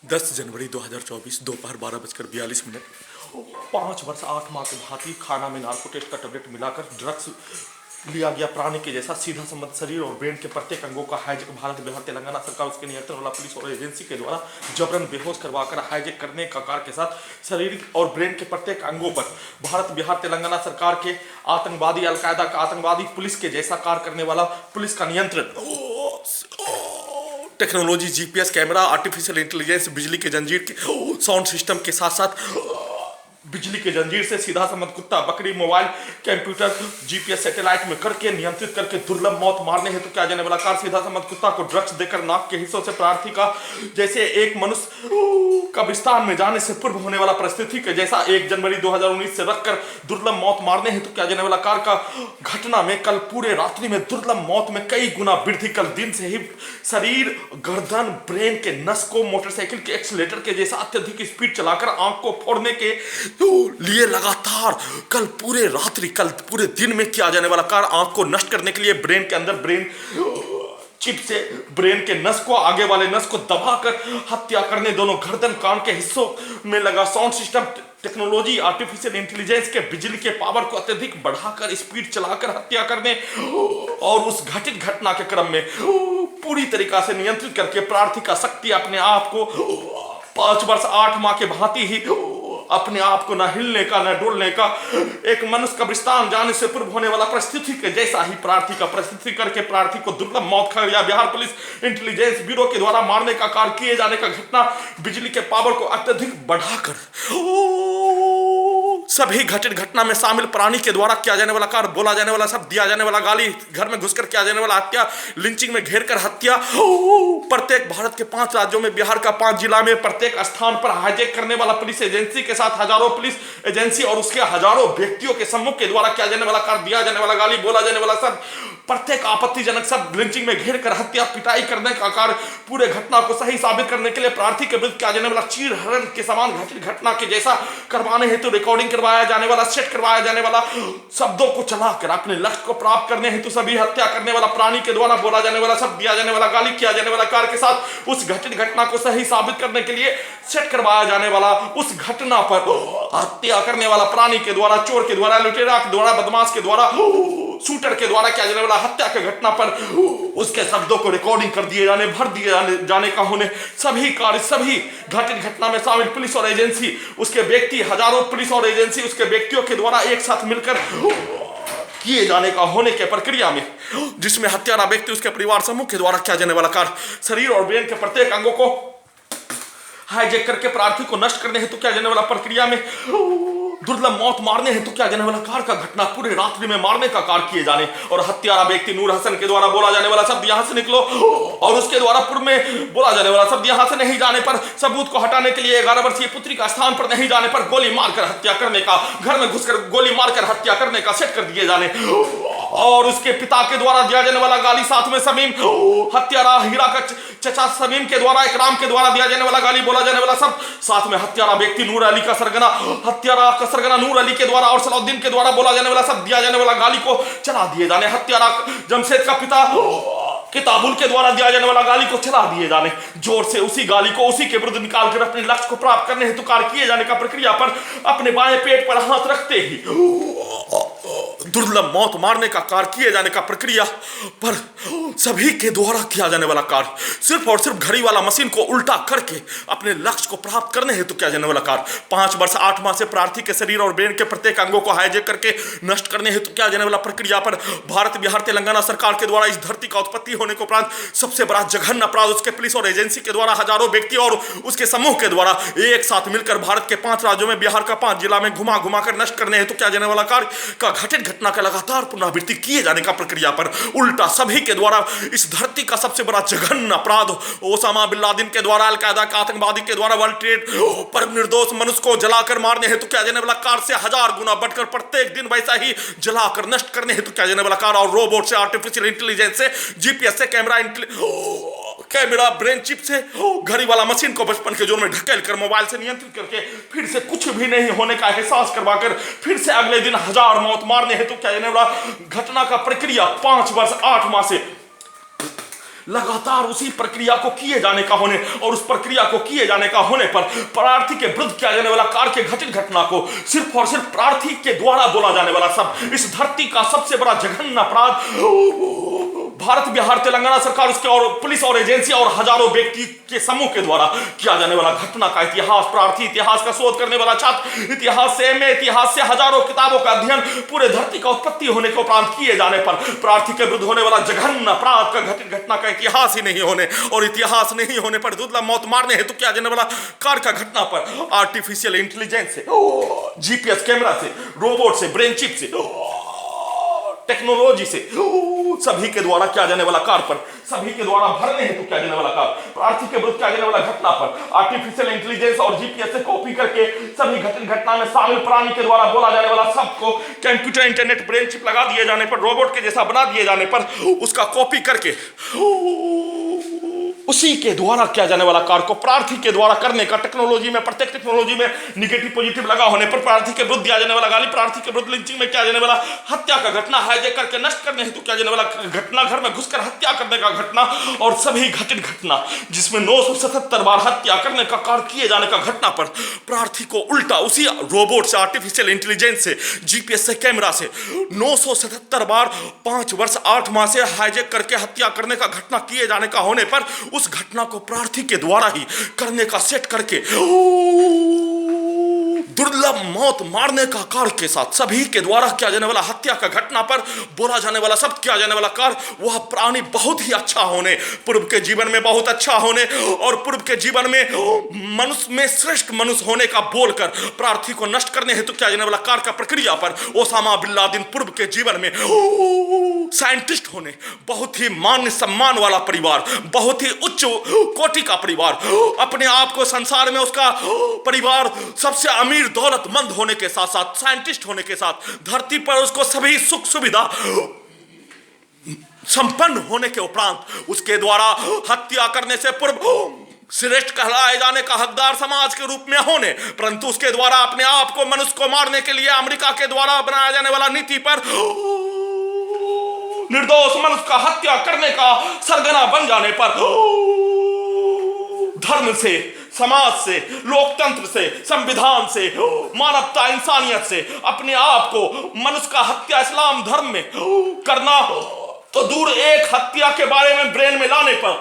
10 जनवरी 2024 दोपहर 12:42। 5 वर्ष 8 माह के भांति खाना में नार्कोटिक्स का टैबलेट मिलाकर ड्रग्स लिया गया प्राणी के जैसा सीधा संबंध शरीर और ब्रेन के प्रत्येक अंगों का हाईजेक भारत बिहार तेलंगाना सरकार उसके नियंत्रण वाला पुलिस और एजेंसी के द्वारा जबरन बेहोश करवाकर हाईजेक करने का कार्य के साथ शरीर और ब्रेन के प्रत्येक अंगों पर भारत बिहार तेलंगाना सरकार के आतंकवादी अलकायदा का आतंकवादी पुलिस के जैसा कार्य करने वाला पुलिस का नियंत्रण technology GPS camera artificial intelligence बिजली के जंजीर के साउंड सिस्टम के साथ साथ बिजली के जंजीर से सीधा संबंध कुत्ता बकरी मोबाइल कंप्यूटर जीपीएस सैटेलाइट में करके नियंत्रित करके दुर्लभ मौत मारने हेतु क्या जाने वाला कार सीधा संबंध कुत्ता को ड्रग्स देकर नाक के हिस्सों से प्रार्थी का जैसे एक मनुष्य कब्रिस्तान में जाने से पूर्व होने वाला परिस्थिति के जैसा 1 जनवरी 2019 से रखकर दुर्लभ मौत मारने हेतु क्या जाने वाला कार का घटना में कल पूरे रात्रि में दुर्लभ मौत में कई गुना वृद्धि कल दिन से ही शरीर गर्दन ब्रेन के नस को मोटरसाइकिल के एक्सीलेटर के जैसा अत्यधिक स्पीड चलाकर आंख को फोड़ने के लिए लगातार कल पूरे रात्रि कल पूरे दिन में किया जाने वाला कार्य आंख को नष्ट करने के लिए ब्रेन के अंदर ब्रेन चिप से ब्रेन के नस को आगे वाले नस को दबाकर हत्या करने दोनों गर्दन कान के हिस्सों में लगा sound system technology artificial intelligence के बिजली के पावर को अत्यधिक बढ़ाकर स्पीड चलाकर हत्या करने और उस घटित घटना के क्रम में पूरी तरीका से नियंत्रित करके प्रार्थी का शक्ति अपने आप को 5 वर्ष 8 माह के भांति ही अपने आप को न हिलने का न डोलने का एक मनुष्य कब्रिस्तान जाने से पूर्व होने वाला परिस्थिति के जैसा ही प्रार्थी का परिस्थिति करके प्रार्थी को दुर्लभ मौत Khagaria Bihar police intelligence bureau के द्वारा मारने का कार्य किए जाने का घटना बिजली के पावर को अत्यधिक बढ़ाकर सभी घटित घटना में शामिल प्राणी के द्वारा किया जाने वाला कार्य बोला जाने वाला सब दिया जाने वाला गाली घर में घुसकर किया जाने वाला हत्या लिंचिंग में घेर कर हत्या प्रत्येक भारत के 5 राज्यों में बिहार का 5 जिला में प्रत्येक स्थान पर हाईजेक करने वाला पुलिस एजेंसी के साथ हजारों पुलिस एजेंसी और उसके हजारों व्यक्तियों के सम्मुख के द्वारा किया जाने वाला कार्य दिया जाने वाला गाली बोला जाने वाला सब प्रत्येक आपत्तिजनक सब लिंचिंग में घेर कर हत्या पिटाई करने का कार्य पूरे घटना को सही साबित करने के लिए प्रार्थी के विरुद्ध किया जाने वाला चीर हरण के समान घटित घटना के जैसा करवाने हेतु रिकॉर्डिंग करवाया जाने वाला सेट करवाया जाने वाला शब्दों को चलाकर अपने लक्ष्य को प्राप्त करने हेतु सभी हत्या करने वाला प्राणी के द्वारा बोला जाने वाला सब दिया जाने वाला गाली किया जाने वाला कार्य के साथ उस घटित घटना को सही साबित करने के लिए सेट करवाया जाने वाला उस घटना पर हत्या करने वाला प्राणी के द्वारा चोर के द्वारा लुटेरा के द्वारा बदमाश के द्वारा शूटर के द्वारा किया जाने वाला हत्या के घटना पर उसके शब्दों को रिकॉर्डिंग कर दिए जाने भर दिए जाने का होने सभी कार्य सभी घटित घटना में शामिल पुलिस और एजेंसी उसके व्यक्ति हजारों पुलिस और एजेंसी उसके व्यक्तियों के द्वारा एक साथ मिलकर किए जाने का होने के प्रक्रिया में जिसमें हत्यारा व्यक्ति उसके परिवार समूह के द्वारा किया जाने वाला कार्य शरीर और ब्रेन के प्रत्येक अंगों को हाईजेक करके प्रार्थी को नष्ट करने हेतु किया जाने वाला प्रक्रिया में दुर्लभ मौत मारने हेतु किया जाने वाला कार्य का घटना पूरे रात्रि में मारने का कार्य किए जाने और हत्यारा व्यक्ति नूर हसन के द्वारा बोला जाने वाला शब्द यहां से निकलो और उसके द्वारा पूर्व में बोला जाने वाला शब्द यहां से नहीं जाने पर सबूत को हटाने के लिए 11 वर्षीय पुत्री का स्थान पर नहीं जाने पर गोली मारकर हत्या करने का घर में घुसकर गोली मारकर हत्या करने का सेट कर दिए जाने और उसके पिता के द्वारा दिया जाने वाला गाली साथ में समीम हत्यारा हीरा का चचा समीम के द्वारा इकराम के द्वारा दिया जाने वाला गाली बोला जाने वाला सब साथ में हत्यारा व्यक्ति नूर अली का सरगना हत्यारा का सरगना नूर अली के द्वारा और सलाउद्दीन के द्वारा बोला जाने वाला सब दिया जाने वाला गाली को चला दिए जाने हत्यारा जमशेद का पिता किताबुल के द्वारा दिया जाने वाला गाली को चला दिए जाने जोर से उसी गाली को उसी के विरुद्ध निकालकर अपने लक्ष्य को प्राप्त करने हेतु कार्य किए जाने का प्रक्रिया पर अपने बाएं पेट पर हाथ रखते ही दुर्लभ मौत मारने का कार्य किए जाने का प्रक्रिया पर सभी के द्वारा किया जाने वाला कार्य सिर्फ और सिर्फ घड़ी वाला मशीन को उल्टा करके अपने लक्ष्य को प्राप्त करने हेतु किया जाने वाला कार्य 5 वर्ष 8 माह से प्रार्थी के शरीर और ब्रेन के प्रत्येक अंगों को हाईजेक करके नष्ट करने हेतु किया जाने वाला प्रक्रिया पर भारत बिहार तेलंगाना सरकार के द्वारा इस धरती का उत्पत्ति होने के उपरांत सबसे बड़ा जघन्य अपराध उसके पुलिस और एजेंसी के द्वारा हजारों व्यक्ति और उसके समूह के द्वारा एक साथ मिलकर भारत के 5 राज्यों में बिहार का 5 जिला में घुमा घुमा कर नष्ट करने हेतु किया जाने वाला कार्य का घटित घटना का लगातार पुनरावृत्ति किए जाने का प्रक्रिया पर उल्टा सभी के द्वारा इस धरती का सबसे बड़ा जघन्य अपराध ओसामा बिन लादेन के द्वारा अलकायदा का आतंकवादी के द्वारा वर्ल्ड ट्रेड पर निर्दोष मनुष्य को जलाकर मारने हेतु किया जाने वाला कार्य से 1000 गुना बढ़कर प्रत्येक दिन वैसा ही जलाकर नष्ट करने हेतु किया जाने वाला कार्य और रोबोट से आर्टिफिशियल इंटेलिजेंस से जीपीएस से कैमरा ब्रेन चिप से घड़ी वाला मशीन को बचपन के जोर में ढकेल कर मोबाइल से नियंत्रित करके फिर से कुछ भी नहीं होने का एहसास करवाकर फिर से अगले दिन 1000 मौत मारने हेतु क्या जाने वाला घटना का प्रक्रिया 5 वर्ष 8 माह से लगातार उसी प्रक्रिया को किए जाने का होने और उस प्रक्रिया को किए जाने का होने पर प्रार्थी के विरुद्ध किया जाने वाला कार्य के घटित घटना को सिर्फ और सिर्फ प्रार्थी के द्वारा बोला जाने वाला सब इस धरती का सबसे बड़ा जघन्य अपराध भारत बिहार तेलंगाना सरकार उसके और पुलिस और एजेंसी और हजारों व्यक्ति के समूह के द्वारा किया जाने वाला घटना का इतिहास प्रार्थी इतिहास का शोध करने वाला छात्र इतिहास से एमए इतिहास से हजारों किताबों का अध्ययन पूरे धरती का उत्पत्ति होने के उपरांत किए जाने पर प्रार्थी के विरुद्ध होने वाला जघन्य अपराध का घटित घटना का इतिहास ही नहीं होने और इतिहास नहीं होने पर दुर्लभ मौत मारने हेतु किया जाने वाला कार्य का घटना पर आर्टिफिशियल इंटेलिजेंस से जीपीएस कैमरा से रोबोट से ब्रेन चिप से टेक्नोलॉजी से सभी के द्वारा किया जाने वाला कार्य पर सभी के द्वारा भरने हेतु किया जाने वाला कार्य प्रार्थी के विरुद्ध किया जाने वाला घटना पर आर्टिफिशियल इंटेलिजेंस और जीपीएस से कॉपी करके सभी घटित घटना में शामिल प्राणी के द्वारा बोला जाने वाला शब्द को कंप्यूटर इंटरनेट ब्रेन चिप लगा दिए जाने पर रोबोट के जैसा बना दिए जाने पर उसका कॉपी करके उसी के द्वारा किया जाने वाला कार्य को प्रार्थी के द्वारा करने का टेक्नोलॉजी में प्रत्येक टेक्नोलॉजी में निगेटिव पॉजिटिव लगा होने पर प्रार्थी के विरुद्ध दिया जाने वाला गाली प्रार्थी के विरुद्ध लिंचिंग में किया जाने वाला हत्या का घटना हाईजैक करके नष्ट करने हेतु किया जाने वाला घटना घर में घुसकर हत्या करने का घटना और सभी घटित घटना जिसमें 977 बार हत्या करने का कार्य किए जाने का घटना पर प्रार्थी को उल्टा उसी रोबोट से आर्टिफिशियल इंटेलिजेंस से जीपीएस से कैमरा से 977 बार 5 वर्ष 8 माह से हाईजैक करके हत्या करने का घटना किए जाने का होने पर उस घटना को प्रार्थी के द्वारा ही करने का सेट करके दुर्लभ मौत मारने का कार्य के साथ सभी के द्वारा किया जाने वाला हत्या का घटना पर बोला जाने वाला सब किया जाने वाला कार्य वह प्राणी बहुत ही अच्छा होने पूर्व के जीवन में बहुत अच्छा होने और पूर्व के जीवन में मनुष्य में श्रेष्ठ मनुष्य होने का बोलकर प्रार्थी को नष्ट करने हेतु किया जाने वाला कार्य का प्रक्रिया पर ओसामा बिन लादेन पूर्व के जीवन में साइंटिस्ट होने बहुत ही मान सम्मान वाला परिवार बहुत ही उच्च कोटि का परिवार अपने आप को संसार में उसका परिवार सबसे अमीर दौलतमंद होने के साथ साथ साइंटिस्ट होने के साथ धरती पर उसको सभी सुख सुविधा संपन्न होने के उपरांत उसके द्वारा हत्या करने से पूर्व श्रेष्ठ कहलाए जाने का हकदार समाज के रूप में होने परंतु उसके द्वारा अपने आप को मनुष्य को मारने के लिए अमेरिका के द्वारा बनाया जाने वाला नीति पर निर्दोष मनुष्य का हत्या करने का सरगना बन जाने पर धर्म से समाज से लोकतंत्र से संविधान से मानवता इंसानियत से अपने आप को मनुष्य का हत्या इस्लाम धर्म में करना तो दूर एक हत्या के बारे में ब्रेन में लाने पर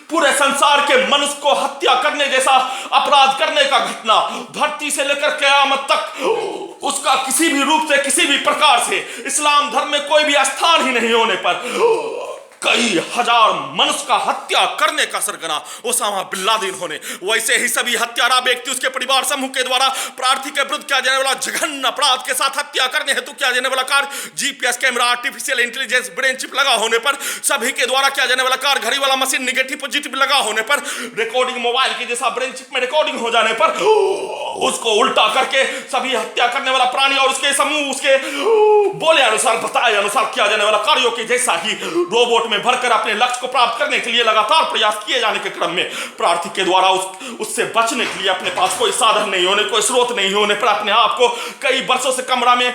पूरे संसार के मनुष्य को हत्या करने जैसा अपराध करने का घटना धरती से लेकर क़यामत तक उसका किसी भी रूप से किसी भी प्रकार से इस्लाम धर्म में कोई भी स्थान ही नहीं होने पर कई हजार मनुष्य का हत्या करने का सरगना ओसामा बिन लादेन होने वैसे ही सभी हत्यारा व्यक्ति उसके परिवार समूह के द्वारा प्रार्थी के विरुद्ध किया जाने वाला जघन्य अपराध के साथ हत्या करने हेतु किया जाने वाला कार्य GPS camera artificial intelligence brain chip लगा होने पर सभी के द्वारा किया जाने वाला कार्य घड़ी वाला मशीन निगेटिव पॉजिटिव लगा होने पर रिकॉर्डिंग मोबाइल की जैसा ब्रेन चिप में रिकॉर्डिंग हो जाने पर उसको उल्टा करके सभी हत्या करने वाला प्राणी और उसके समूह उसके बोले अनुसार बताए अनुसार किया जाने वाला कार्यों के जैसा ही रोबोट में भरकर अपने लक्ष्य को प्राप्त करने के लिए लगातार प्रयास किए जाने के क्रम में प्रार्थी के द्वारा उससे बचने के लिए अपने पास कोई साधन नहीं होने कोई स्रोत नहीं होने पर अपने आप को कई वर्षों से कमरा में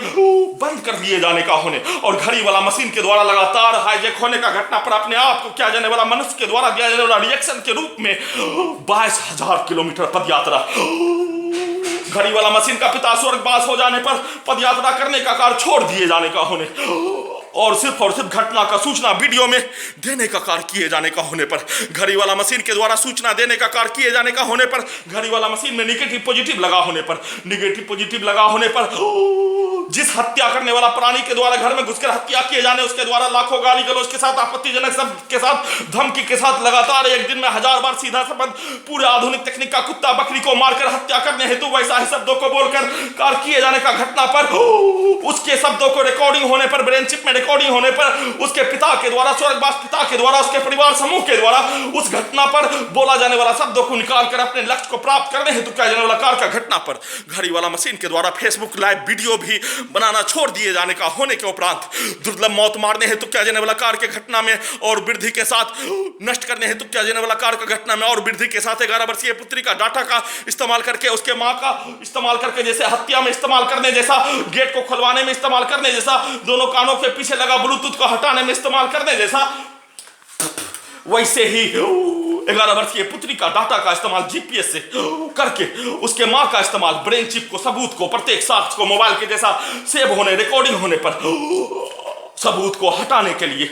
बंद कर दिए जाने का होने और घड़ी वाला मशीन के द्वारा लगातार हाईजैक होने का घटना पर अपने आप को किया जाने वाला मनुष्य के द्वारा दिया जाने वाला रिएक्शन के रूप में 22,000 किलोमीटर पदयात्रा घड़ी वाला मशीन का पिता स्वर्गवास हो जाने पर पदयात्रा करने का कार्य छोड़ दिए जाने का होने और सिर्फ घटना का सूचना वीडियो में देने का कार्य किए जाने का होने पर घड़ी वाला मशीन के द्वारा सूचना देने का कार्य किए जाने का होने पर घड़ी वाला मशीन में निगेटिव पॉजिटिव लगा होने पर निगेटिव पॉजिटिव लगा होने पर जिस हत्या करने वाला प्राणी के द्वारा घर में घुसकर हत्या किए जाने उसके द्वारा लाखों गाली गलौज के साथ आपत्तिजनक शब्द के साथ धमकी के साथ लगातार एक दिन में 1000 बार सीधा संबंध पूरे आधुनिक तकनीक का कुत्ता बकरी को मारकर हत्या करने हेतु वैसा ही शब्दों को बोलकर कार्य किए जाने का घटना पर उसके शब्दों को रिकॉर्डिंग होने पर ब्रेन चिप में रिकॉर्डिंग होने पर उसके पिता के द्वारा स्वर्गवास पिता के द्वारा उसके परिवार समूह के द्वारा उस घटना पर बोला जाने वाला शब्दों को निकालकर अपने लक्ष्य को प्राप्त करने हेतु किया जाने वाला कार्य का घटना पर घड़ी वाला मशीन के द्वारा फेसबुक लाइव वीडियो भी बनाना छोड़ दिए जाने का होने के उपरांत दुर्लभ मौत मारने हेतु किया जाने वाला कार्य के घटना में और वृद्धि के साथ नष्ट करने हेतु किया जाने वाला कार्य का घटना में और वृद्धि के साथ 11 वर्षीय पुत्री का डाटा का इस्तेमाल करके उसके मां का इस्तेमाल करके जैसे हत्या में इस्तेमाल करने जैसा गेट को खुलवाने में इस्तेमाल करने जैसा दोनों कानों के पीछे लगा ब्लूटूथ को हटाने में इस्तेमाल करने जैसा वैसे ही 11 वर्षीय पुत्री का डाटा का इस्तेमाल जीपीएस से करके उसके मां का इस्तेमाल ब्रेन चिप को, सबूत को, प्रत्येक साक्ष्य को मोबाइल के जैसा सेव होने, रिकॉर्डिंग होने पर सबूत को हटाने के लिए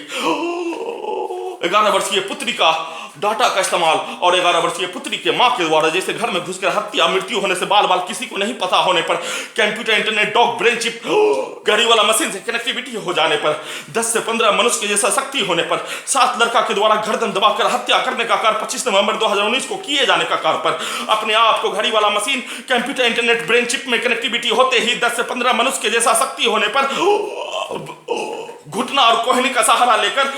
11 वर्षीय पुत्री का डाटा का इस्तेमाल और 11 वर्षीय पुत्री के मां के द्वारा जैसे घर में घुसकर हत्या, मृत्यु होने से बाल बाल किसी को नहीं पता होने पर, computer, internet, dog, brain chip, घड़ी वाला मशीन से कनेक्टिविटी हो जाने पर, 10 से 15 मनुष्य के जैसा शक्ति होने पर, 7 लड़का के द्वारा गर्दन दबाकर हत्या करने का कार्य 25 नवंबर 2019 को किए जाने का कार्य पर, अपने आप को घड़ी वाला machine, computer, internet, brain chip में कनेक्टिविटी होते ही 10 से 15 मनुष्य के जैसा शक्ति होने पर घुटना और कोहनी का सहारा लेकर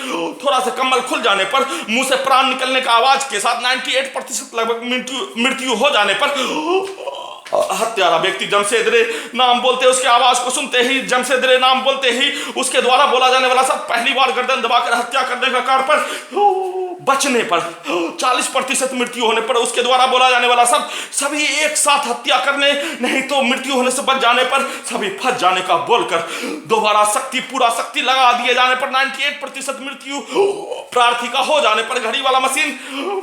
थोड़ा सा कम्बल खुल जाने पर, मुंह से प्राण निकलने का आवाज के साथ 98% लगभग मृत्यु हो जाने पर हत्यारा व्यक्ति जमशेद रे नाम बोलते, उसके आवाज को सुनते ही, जमशेद रे नाम बोलते ही उसके द्वारा बोला जाने वाला सब पहली बार गर्दन दबाकर हत्या करने का कार्य पर बचने पर 40% मृत्यु होने पर उसके द्वारा बोला जाने वाला सब सभी एक साथ हत्या करने, नहीं तो मृत्यु होने से बच जाने पर सभी फंस जाने का बोलकर दोबारा शक्ति, पूरा शक्ति लगा दिए जाने पर 98% मृत्यु प्रार्थी का हो जाने पर, घड़ी वाला मशीन,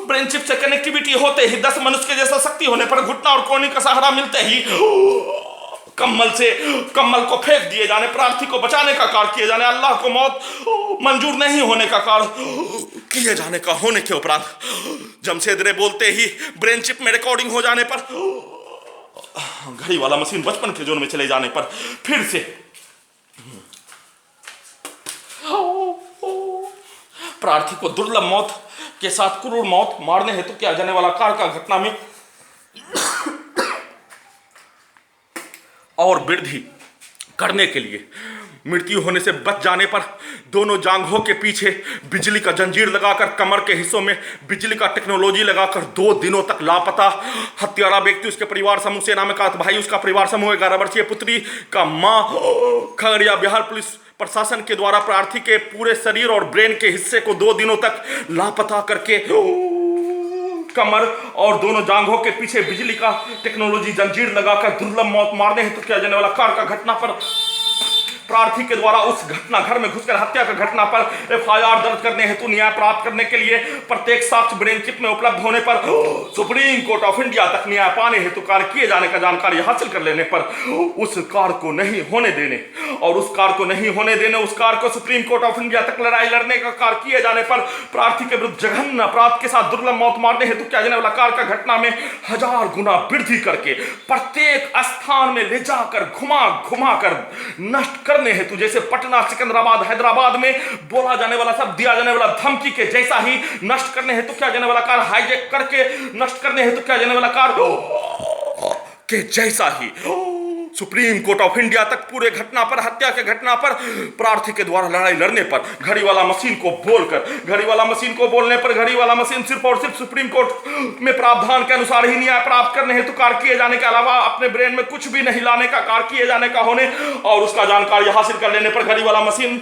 ब्रेन चिप से कनेक्टिविटी होते ही 10 मनुष्य के जैसा शक्ति होने पर, घुटना और कोहनी का सहारा मिलते ही कम्बल को फेंक दिए जाने, प्रार्थी को बचाने का कार्य किए जाने, अल्लाह को मौत मंजूर नहीं होने का कार्य किए जाने का होने के उपरांत जमशेद रे बोलते ही ब्रेन चिप में रिकॉर्डिंग हो जाने पर, घड़ी वाला मशीन बचपन के जोन में चले जाने पर फिर से प्रार्थी को दुर्लभ मौत के साथ क्रूर मौत मारने हेतु किया जाने वाला कार्य का घटना में और वृद्धि करने के लिए मृत्यु होने से बच जाने पर दोनों जांघों के पीछे बिजली का जंजीर लगाकर, कमर के हिस्सों में बिजली का टेक्नोलॉजी लगाकर 2 दिनों तक लापता हत्यारा व्यक्ति, उसके परिवार समूह से नाम का भाई, उसका परिवार समूह, 11 वर्षीय पुत्री का मां, खगड़िया बिहार पुलिस प्रशासन के द्वारा प्रार्थी के पूरे शरीर और ब्रेन के हिस्से को 2 दिनों तक लापता करके कमर और दोनों जांघों के पीछे बिजली का टेक्नोलॉजी जंजीर लगाकर दुर्लभ मौत मारने हेतु किया जाने वाला कार्य का घटना पर प्रार्थी के द्वारा उस घटना, घर में घुसकर हत्या का घटना पर एफआईआर दर्ज करने हेतु न्याय प्राप्त करने के लिए प्रत्येक साक्ष्य ब्रेन चिप में उपलब्ध होने पर सुप्रीम कोर्ट ऑफ इंडिया तक न्याय पाने हेतु कार्य किए जाने का जानकारी हासिल कर लेने पर उस कार्य को नहीं होने देने और उस कार्य को नहीं होने देने, उस कार्य को सुप्रीम कोर्ट ऑफ इंडिया तक लड़ाई लड़ने का कार्य किए जाने पर प्रार्थी के विरुद्ध जघन्य अपराध के साथ दुर्लभ मौत मारने हेतु किया जाने वाला कार्य का घटना में 1000 गुना वृद्धि करके प्रत्येक स्थान में ले जाकर घुमा घुमा कर नष्ट करने हेतु, जैसे पटना, सिकंदराबाद, हैदराबाद में बोला जाने वाला सब, दिया जाने वाला धमकी के जैसा ही नष्ट करने हेतु क्या जाने वाला कार्य, हाईजैक करके नष्ट करने हेतु क्या जाने वाला कार्य के जैसा ही सुप्रीम कोर्ट ऑफ इंडिया तक पूरे घटना पर, हत्या के घटना पर प्रार्थी के द्वारा लड़ाई लड़ने पर घड़ी वाला मशीन को बोलकर, घड़ी वाला मशीन को बोलने पर घड़ी वाला मशीन सिर्फ और सिर्फ सुप्रीम कोर्ट में प्रावधान के अनुसार ही न्याय प्राप्त करने हेतु कार्य किए जाने के अलावा अपने ब्रेन में कुछ भी नहीं लाने का कार्य किए जाने का होने और उसका जानकारी हासिल कर लेने पर घड़ी वाला मशीन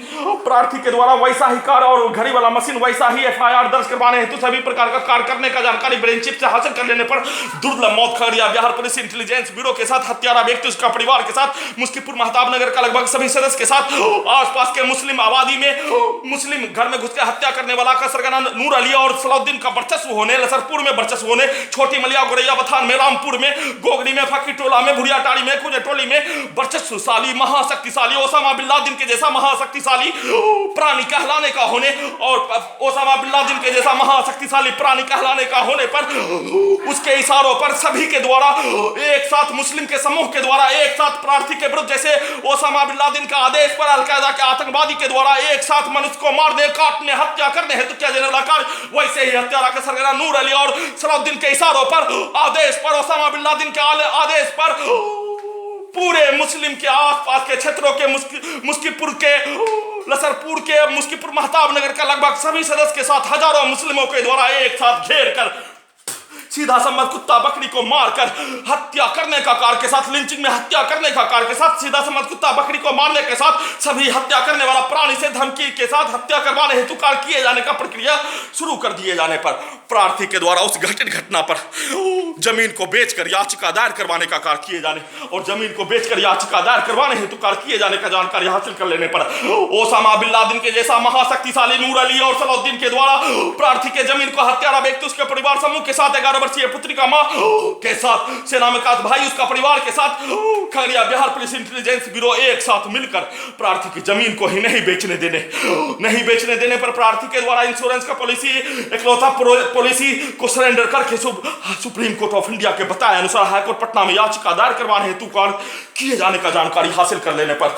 प्रार्थी के द्वारा वैसा ही कार्य और घड़ी वाला मशीन वैसा ही एफआईआर दर्ज करवाने हेतु सभी प्रकार का कार्य करने का जानकारी ब्रेन चिप से हासिल कर लेने पर दुर्लभ मौत Khagaria Bihar police intelligence bureau के साथ हत्यारा व्यक्ति, उसका परिवार के साथ, मुस्किपुर महताब नगर का लगभग सभी सदस्य के साथ, आसपास के मुस्लिम आबादी में मुस्लिम घर में घुसकर हत्या करने वाला का सरगना नूर अली और सलाउद्दीन का वर्चस्व होने, लसरपुर में वर्चस्व होने, छोटी मलिया, गोरैया बथान में, रामपुर में, गोगनी में, फकी टोला में, भुरिया टाड़ी में, कुजे टोली में वर्चस्वशाली, महाशक्तिशाली, ओसामा बिन लादेन के जैसा महाशक्तिशाली प्राणी कहलाने का होने और ओसामा बिन लादेन के जैसा महाशक्तिशाली प्राणी कहलाने का होने पर उसके इशारों पर सभी के द्वारा एक साथ, मुस्लिम के समूह के द्वारा एक साथ प्रार्थी के विरुद्ध, जैसे ओसामा बिन लादेन का आदेश पर अलकायदा के आतंकवादी के द्वारा एक साथ मनुष्य को मारने, काटने, हत्या करने हेतु किया जाने वाला कार्य, वैसे ही हत्यारा के सरगना नूर अली और सलाउद्दीन के इशारों पर, आदेश पर, ओसामा बिन लादेन के आदेश पर पूरे मुस्लिम के आसपास के क्षेत्रों के मुस्किपुर के, लसरपुर के, मुस्किपुर महताब नगर का लगभग सभी सदस्य के साथ हजारों मुस्लिमों के द्वारा एक साथ घेर कर सीधा सम्मत कुत्ता बकरी को मारकर हत्या करने का कार्य के साथ, लिंचिंग में हत्या करने का कार्य के साथ, सीधा सम्मत कुत्ता बकरी को मारने के साथ सभी हत्या करने वाला प्राणी से धमकी के साथ हत्या करवाने हेतु कार्य किए जाने का प्रक्रिया शुरू कर दिए जाने पर प्रार्थी के द्वारा उस घटित घटना पर जमीन को बेचकर याचिका दायर करवाने का कार्य किए जाने और जमीन को बेचकर याचिका दायर करवाने हेतु कार्य किए जाने का जानकारी हासिल कर लेने पर ओसामा बिन लादेन के जैसा महाशक्तिशाली नूर अली और सलाउद्दीन के द्वारा प्रार्थी के जमीन को हत्यारा व्यक्ति उसके परिवार समूह के साथ 11 वर्षीय पुत्री का मां के साथ सेना में कात भाई उसका परिवार के साथ Khagaria Bihar police intelligence bureau एक साथ मिलकर प्रार्थी की जमीन को ही नहीं बेचने देने पर प्रार्थी के द्वारा इंश्योरेंस का पॉलिसी इकलौता पॉलिसी को सरेंडर करके सुप्रीम कोर्ट ऑफ इंडिया के बताए अनुसार हाईकोर्ट पटना में याचिका दायर करवाने हेतु कार्य किए जाने का जानकारी हासिल कर लेने पर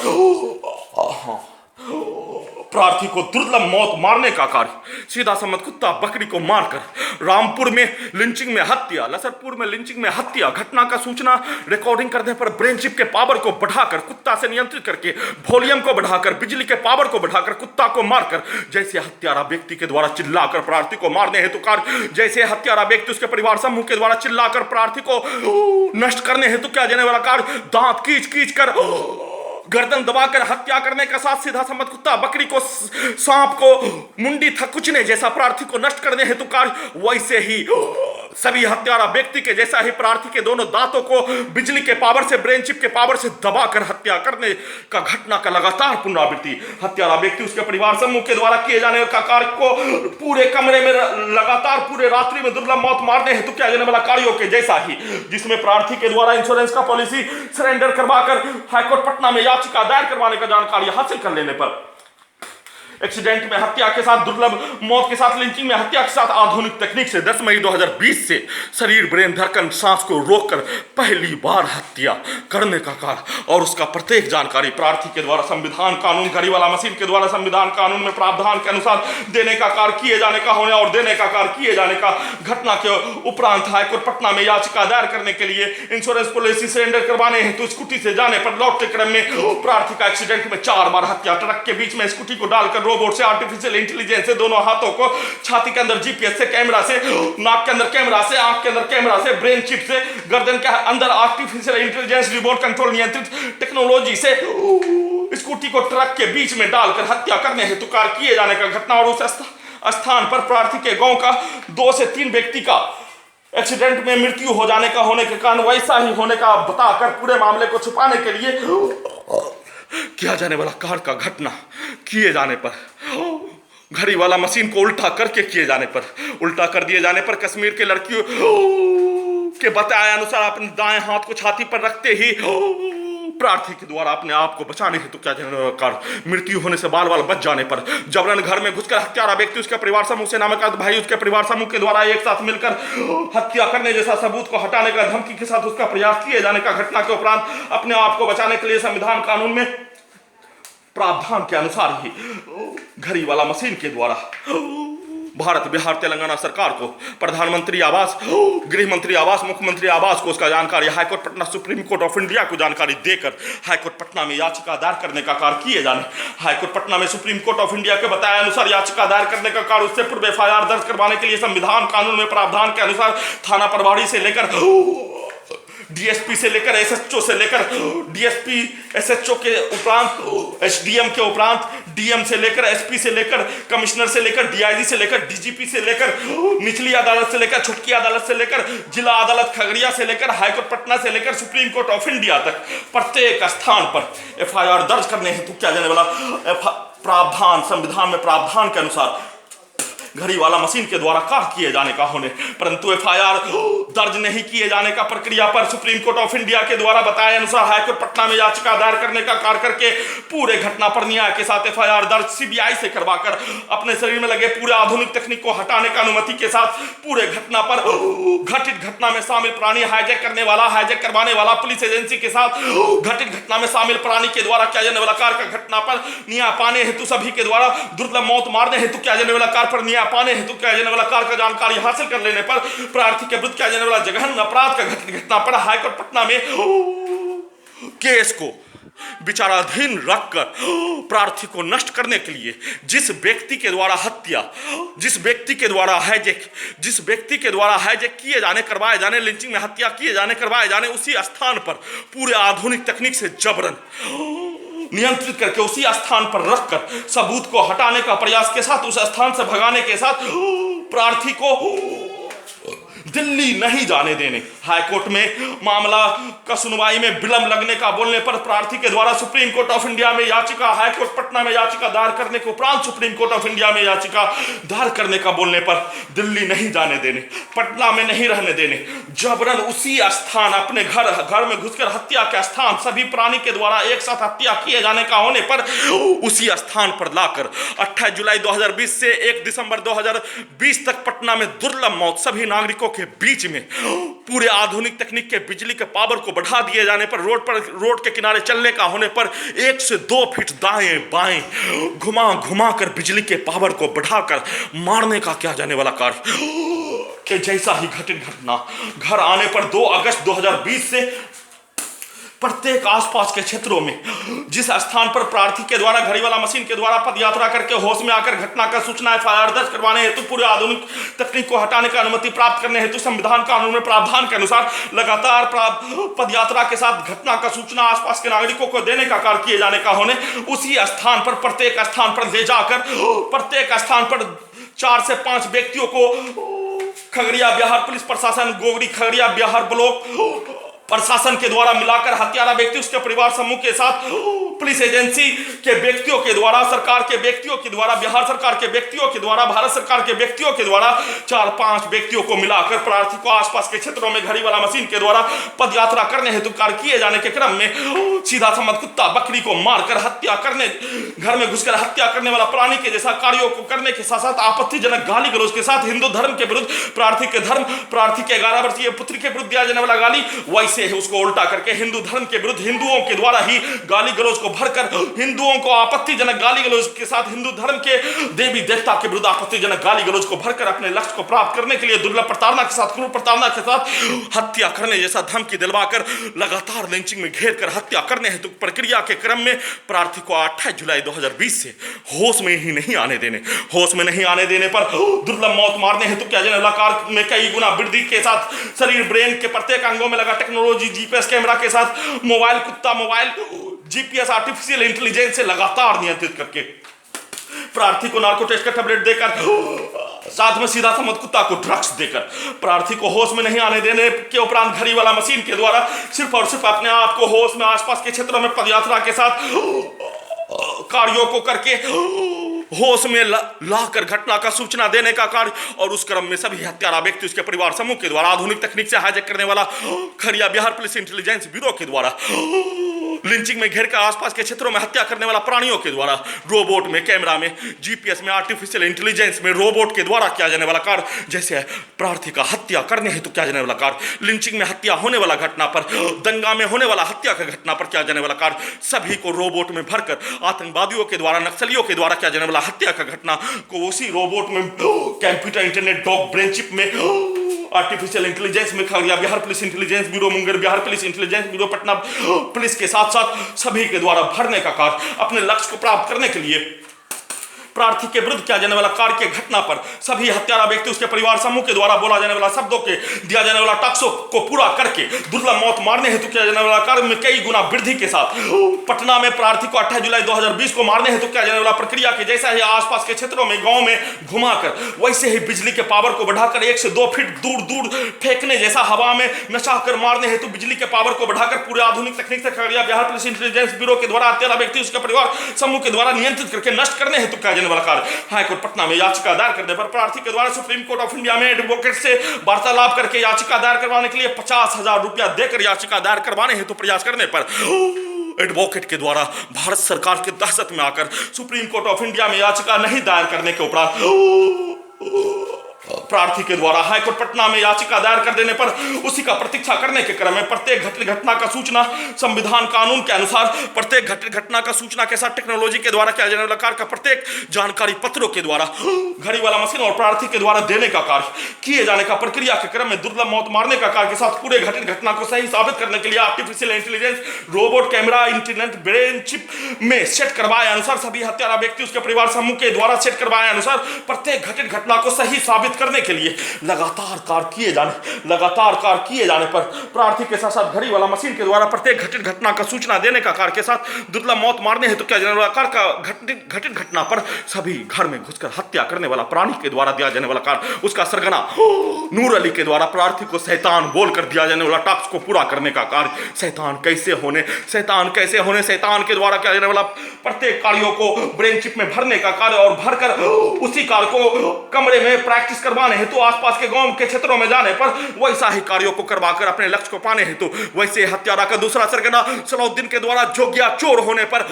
प्रार्थी को दुर्लभ मौत मारने का कार्य सीधा समझ कुत्ता बकरी को मारकर रामपुर में लिंचिंग में हत्या, लसरपुर में लिंचिंग में हत्या घटना का सूचना रिकॉर्डिंग करने पर ब्रेन चिप के पावर को बढ़ाकर कुत्ता से नियंत्रित करके वॉल्यूम को बढ़ाकर बिजली के पावर को बढ़ाकर कुत्ता को मारकर जैसे हत्यारा व्यक्ति के द्वारा चिल्लाकर प्रार्थी को मारने हेतु कार्य जैसे हत्यारा व्यक्ति उसके परिवार समूह के द्वारा चिल्लाकर प्रार्थी को नष्ट करने हेतु किया जाने वाला कार्य दांत कीच कर गर्दन दबाकर हत्या करने का साथ सीधा समझ कुत्ता बकरी को सांप को मुंडी थकुचने जैसा प्रार्थी को नष्ट करने हेतु कार्य वैसे ही सभी हत्यारा व्यक्ति के जैसा ही प्रार्थी के दोनों दांतों को बिजली के पावर से ब्रेन चिप के पावर से दबाकर हत्या करने का घटना का लगातार पुनरावृत्ति हत्यारा व्यक्ति उसके परिवार समूह के द्वारा किए जाने का कार्य को पूरे कमरे में लगातार पूरे रात्रि में दुर्लभ मौत मारने हेतु किया जाने वाला कार्यों के जैसा ही जिसमें प्रार्थी के द्वारा इंश्योरेंस का पॉलिसी सरेंडर करवाकर हाईकोर्ट पटना में याचिका दायर करवाने का जानकारी हासिल कर लेने पर एक्सीडेंट में हत्या के साथ दुर्लभ मौत के साथ लिंचिंग में हत्या के साथ आधुनिक तकनीक से 10 मई 2020 से शरीर ब्रेन धड़कन सांस को रोककर पहली बार हत्या करने का कार्य और उसका प्रत्येक जानकारी प्रार्थी के द्वारा संविधान कानून घड़ीवाला मशीन के द्वारा संविधान कानून में प्रावधान के अनुसार देने का कार्य किए जाने का होने और देने का कार्य किए जाने का घटना के उपरांत हाईकोर्ट पटना में याचिका दायर करने के लिए इंश्योरेंस पॉलिसी सरेंडर करवाने हेतु स्कूटी से जाने पर लौटते क्रम में प्रार्थी का एक्सीडेंट में 4 बार हत्या ट्रक के बीच में स्कूटी को डालकर रोबोट से आर्टिफिशियल इंटेलिजेंस से दोनों हाथों को छाती के अंदर जीपीएस से कैमरा से नाक के अंदर कैमरा से आंख के अंदर कैमरा से ब्रेन चिप से गर्दन के अंदर आर्टिफिशियल इंटेलिजेंस रिमोट कंट्रोल नियंत्रित टेक्नोलॉजी से स्कूटी को ट्रक के बीच में डालकर हत्या करने हेतु कार्य किए जाने का घटना और उस स्थान पर प्रार्थी के गांव का 2 से 3 व्यक्ति का एक्सीडेंट में मृत्यु हो जाने का होने के कारण वैसा ही होने का बताकर पूरे मामले को छुपाने के लिए किया जाने वाला कार का घटना किए जाने पर घड़ी वाला मशीन को उल्टा करके किए जाने पर उल्टा कर दिए जाने पर कश्मीर के लड़कियों के बताए अनुसार अपने दाएं हाथ को छाती पर रखते ही प्रार्थी के द्वारा अपने आप को बचाने हेतु क्या जाने वाला कार्य मृत्यु होने से बाल बच जाने पर जबरन घर में घुसकर हत्यारा व्यक्ति उसके परिवार समूह से नामक भाई उसके परिवार समूह के द्वारा एक साथ मिलकर हत्या करने जैसा सबूत को हटाने का धमकी के साथ उसका प्रयास किए जाने का घटना के उपरांत अपने आप को बचाने के लिए संविधान कानून में प्रावधान के अनुसार ही घड़ी वाला मशीन के द्वारा भारत बिहार तेलंगाना सरकार को प्रधानमंत्री आवास गृह मंत्री आवास मुख्यमंत्री आवास को उसका जानकारी high court Patna supreme court of India को जानकारी देकर हाईकोर्ट पटना में याचिका दायर करने का कार्य किए जाने हाईकोर्ट पटना में सुप्रीम कोर्ट ऑफ इंडिया के बताए अनुसार याचिका दायर करने का कार्य उससे पूर्व एफआईआर दर्ज करवाने के लिए संविधान कानून में प्रावधान के अनुसार थाना प्रभारी से लेकर डीएसपी से लेकर एसएचओ से लेकर डीएसपी एसएचओ के उपरांत एसडीएम के उपरांत डीएम से लेकर एसपी से लेकर कमिश्नर से लेकर डीआईजी से लेकर डीजीपी से लेकर निचली अदालत से लेकर छुटकी अदालत से लेकर जिला अदालत खगड़िया से लेकर हाईकोर्ट पटना से लेकर सुप्रीम कोर्ट ऑफ इंडिया तक प्रत्येक स्थान पर एफआईआर दर्ज करने हेतु किया जाने वाला प्रावधान संविधान में प्रावधान के अनुसार घड़ी वाला मशीन के द्वारा कार्य किए जाने का होने परंतु एफआईआर दर्ज नहीं किए जाने का प्रक्रिया पर सुप्रीम कोर्ट ऑफ इंडिया के द्वारा बताए अनुसार हाईकोर्ट पटना में याचिका दायर करने का कार्य करके पूरे घटना पर न्याय के साथ एफआईआर दर्ज सीबीआई से करवाकर अपने शरीर में लगे पूरे आधुनिक तकनीक को हटाने का अनुमति के साथ पूरे घटना पर घटित घटना में शामिल प्राणी हाईजैक करने वाला हाईजैक करवाने वाला पुलिस एजेंसी के साथ घटित घटना में शामिल प्राणी के द्वारा किया जाने वाला कार्य का घटना पर न्याय पाने हेतु सभी के द्वारा दुर्लभ मौत मारने हेतु किया जाने वाला कार्य पर न्याय पाने हेतु किया जाने वाला कार्य का जानकारी हासिल कर लेने पर प्रार्थी के विरुद्ध किया जाने वाला जघन्य अपराध का घटना पर हाईकोर्ट पटना में केस को विचाराधीन रखकर प्रार्थी को नष्ट करने के लिए जिस व्यक्ति के द्वारा हत्या जिस व्यक्ति के द्वारा हाईजैक किए जाने करवाए जाने लिंचिंग में हत्या किए जाने करवाए जाने उसी स्थान पर पूरे आधुनिक तकनीक से जबरन नियंत्रित करके उसी स्थान पर रखकर सबूत को हटाने का प्रयास के साथ उस स्थान से भगाने के साथ प्रार्थी को दिल्ली नहीं जाने देने। हाईकोर्ट में मामला का सुनवाई में विलंब लगने का बोलने पर प्रार्थी के द्वारा सुप्रीम कोर्ट ऑफ इंडिया में याचिका, हाईकोर्ट पटना में याचिका दायर करने के उपरांत सुप्रीम कोर्ट ऑफ इंडिया में याचिका दायर करने का बोलने पर दिल्ली नहीं जाने देने, पटना में नहीं रहने देने, जबरन उसी स्थान अपने घर में घुसकर हत्या के स्थान, सभी प्राणी के द्वारा एक साथ हत्या किए जाने का होने पर उसी स्थान पर लाकर 28 जुलाई 2020 से 1 दिसंबर 2020 तक पटना में दुर्लभ मौत, सभी नागरिकों के बीच में पूरे आधुनिक तकनीक के बिजली के पावर को बढ़ा दिए जाने पर रोड के किनारे चलने का होने पर 1 से 2 फीट दाएं बाएं घुमा कर बिजली के पावर को बढ़ाकर मारने का किया जाने वाला कार्य के जैसा ही घटित घटना घर आने पर 2 अगस्त 2020 से प्रत्येक आसपास के क्षेत्रों में जिस स्थान पर प्रार्थी के द्वारा घड़ी वाला मशीन के द्वारा पद यात्रा करके होश में आकर घटना का सूचना एफआईआर दर्ज करवाने हेतु पूरे आधुनिक तकनीक को हटाने की अनुमति प्राप्त करने हेतु संविधान कानून में प्रावधान के अनुसार लगातार पद यात्रा के साथ घटना का सूचना आसपास के नागरिकों को देने का कार्य किए जाने का होने उसी स्थान पर प्रत्येक स्थान पर ले जाकर प्रत्येक स्थान पर 4 से 5 व्यक्तियों को खगड़िया बिहार पुलिस प्रशासन, गोगरी खगड़िया बिहार ब्लॉक प्रशासन के द्वारा मिलाकर हत्यारा व्यक्ति, उसके परिवार समूह के साथ पुलिस एजेंसी के व्यक्तियों के द्वारा, सरकार के व्यक्तियों के द्वारा, बिहार सरकार के व्यक्तियों के द्वारा, भारत सरकार के व्यक्तियों के द्वारा 4-5 व्यक्तियों को मिलाकर प्रार्थी को आसपास के क्षेत्रों में घड़ी वाला मशीन के द्वारा पद यात्रा करने हेतु कार्य किए जाने के क्रम में सीधा समझ कुत्ता बकरी को मारकर हत्या करने, घर में घुसकर हत्या करने वाला प्राणी के जैसा कार्यों को करने के साथ साथ आपत्तिजनक गाली गलौज के साथ हिंदू धर्म के विरुद्ध प्रार्थी के 11 वर्षीय पुत्र के विरुद्ध दिया जाने वाला गाली, वैसे है उसको उल्टा करके हिंदू धर्म के विरुद्ध हिंदुओं के द्वारा ही गाली गलौज को भरकर हिंदुओं को आपत्तिजनक गाली गलौज के साथ हिंदू धर्म के देवी देवता के विरुद्ध आपत्तिजनक गाली गलौज को भरकर अपने लक्ष्य को प्राप्त करने के लिए दुर्लभ प्रताड़ना के साथ, क्रूर प्रताड़ना के साथ हत्या करने जैसा धमकी दिलवाकर लगातार लिंचिंग में घेर कर हत्या करने हेतु प्रक्रिया के क्रम में प्रार्थी को 28 जुलाई 2020 से होश में ही नहीं आने देने, होश में नहीं आने देने पर दुर्लभ मौत मारने हेतु किया जाने वाला कार्य में कई गुना वृद्धि के साथ शरीर ब्रेन के प्रत्येक अंगों में लगा टेक्नोलॉजी, जीपीएस कैमरा के साथ मोबाइल कुत्ता मोबाइल जीपीएस आर्टिफिशियल इंटेलिजेंस से लगातार नियंत्रित करके प्रार्थी को नार्को टेस्ट का टैबलेट देकर साथ में सीधा समझ कुत्ता को ड्रग्स देकर प्रार्थी को होश में नहीं आने देने के उपरांत घड़ी वाला मशीन के द्वारा सिर्फ और सिर्फ अपने आप को होश में आसपास के क्षेत्रों में पदयात्रा के साथ कार्यों को करके होश में लाकर घटना का सूचना देने का कार्य और उस क्रम में सभी हत्यारा व्यक्ति उसके परिवार समूह के द्वारा आधुनिक तकनीक से हाईजैक करने वाला Khagaria Bihar police intelligence bureau के द्वारा लिंचिंग में घेर कर आसपास के क्षेत्रों में हत्या करने वाला प्राणियों के द्वारा रोबोट में, कैमरा में, जीपीएस में, आर्टिफिशियल इंटेलिजेंस में रोबोट के द्वारा किया जाने वाला कार्य, जैसे प्रार्थी का हत्या करने हेतु किया जाने वाला कार्य, लिंचिंग में हत्या होने वाला घटना पर, दंगा में होने वाला हत्या का घटना पर किया जाने वाला कार्य, सभी को रोबोट में भरकर आतंकवादियों के द्वारा, नक्सलियों के द्वारा किया जाने वाला हत्या का घटना को उसी रोबोट में, computer, internet, dog, brain chip में, आर्टिफिशियल इंटेलिजेंस में Khagaria Bihar police intelligence bureau, Munger Bihar police intelligence bureau, Patna police के साथ साथ सभी के द्वारा भरने का कार्य अपने लक्ष्य को प्राप्त करने के लिए प्रार्थी के विरुद्ध किया जाने वाला कार्य के घटना पर सभी हत्यारा व्यक्ति उसके परिवार समूह के द्वारा बोला जाने वाला शब्दों के दिया जाने वाला टैक्सों को पूरा करके दुर्लभ मौत मारने हेतु किया जाने वाला कार्य में कई गुना वृद्धि के साथ पटना में प्रार्थी को 28 जुलाई 2020 को मारने हेतु किया जाने वाला प्रक्रिया के जैसा ही आसपास के क्षेत्रों में गांव में घुमाकर वैसे ही बिजली के पावर को बढ़ाकर 1 से 2 फीट दूर फेंकने जैसा हवा में नचाकर मारने हेतु बिजली के पावर को बढ़ाकर पूरे आधुनिक तकनीक से Khagaria Bihar police intelligence bureau के द्वारा हत्यारा व्यक्ति उसके परिवार समूह के द्वारा नियंत्रित करके नष्ट करने हेतु किया वाला कार्य हाईकोर्ट पटना में याचिका दायर करने पर प्रार्थी के द्वारा सुप्रीम कोर्ट ऑफ इंडिया में एडवोकेट से वार्तालाप करके याचिका दायर करवाने के लिए 50,000 रुपया देकर याचिका दायर करवाने हेतु प्रयास करने पर एडवोकेट के द्वारा भारत सरकार के दहशत में आकर सुप्रीम कोर्ट ऑफ इंडिया में याचिका नहीं दायर करने के उपरांत प्रार्थी के द्वारा हाईकोर्ट पटना में याचिका दायर कर देने पर उसी का प्रतीक्षा करने के क्रम में प्रत्येक घटित घटना का सूचना संविधान कानून के अनुसार प्रत्येक घटित घटना का सूचना के साथ टेक्नोलॉजी के द्वारा किया जाने वाला कार्य का प्रत्येक जानकारी पत्रों के द्वारा घड़ी वाला मशीन और प्रार्थी के द्वारा देने का कार्य किए जाने का प्रक्रिया के क्रम में दुर्लभ मौत मारने का कार्य के साथ पूरे घटित घटना को सही साबित करने के लिए artificial intelligence, robot, camera, internet, brain chip में सेट करवाए अनुसार सभी हत्यारा व्यक्ति उसके परिवार समूह के द्वारा सेट करवाए अनुसार प्रत्येक घटित घटना को सही साबित करने के लिए लगातार कार्य किए जाने पर प्रार्थी के साथ साथ घड़ी वाला मशीन के द्वारा प्रत्येक घटित घटना का सूचना देने का कार्य के साथ दुर्लभ मौत मारने हेतु किया जाने वाला कार्य का घटित घटना पर सभी घर में घुसकर हत्या करने वाला प्राणी के द्वारा दिया जाने वाला कार्य, उसका सरगना नूर अली के द्वारा प्रार्थी को शैतान बोलकर दिया जाने वाला टास्क को पूरा करने का कार्य, शैतान कैसे होने, शैतान के द्वारा किया जाने वाला प्रत्येक कार्यों को ब्रेन चिप में भरने का कार्य और भरकर उसी कार्य को कमरे में प्रैक्टिस करवाने हेतु आसपास के गांव के क्षेत्रों में जाने पर वैसा ही कार्यों को करवाकर अपने लक्ष्य को पाने हेतु वैसे हत्यारा का दूसरा सरगना सलाउद्दीन के द्वारा जोग्या चोर होने पर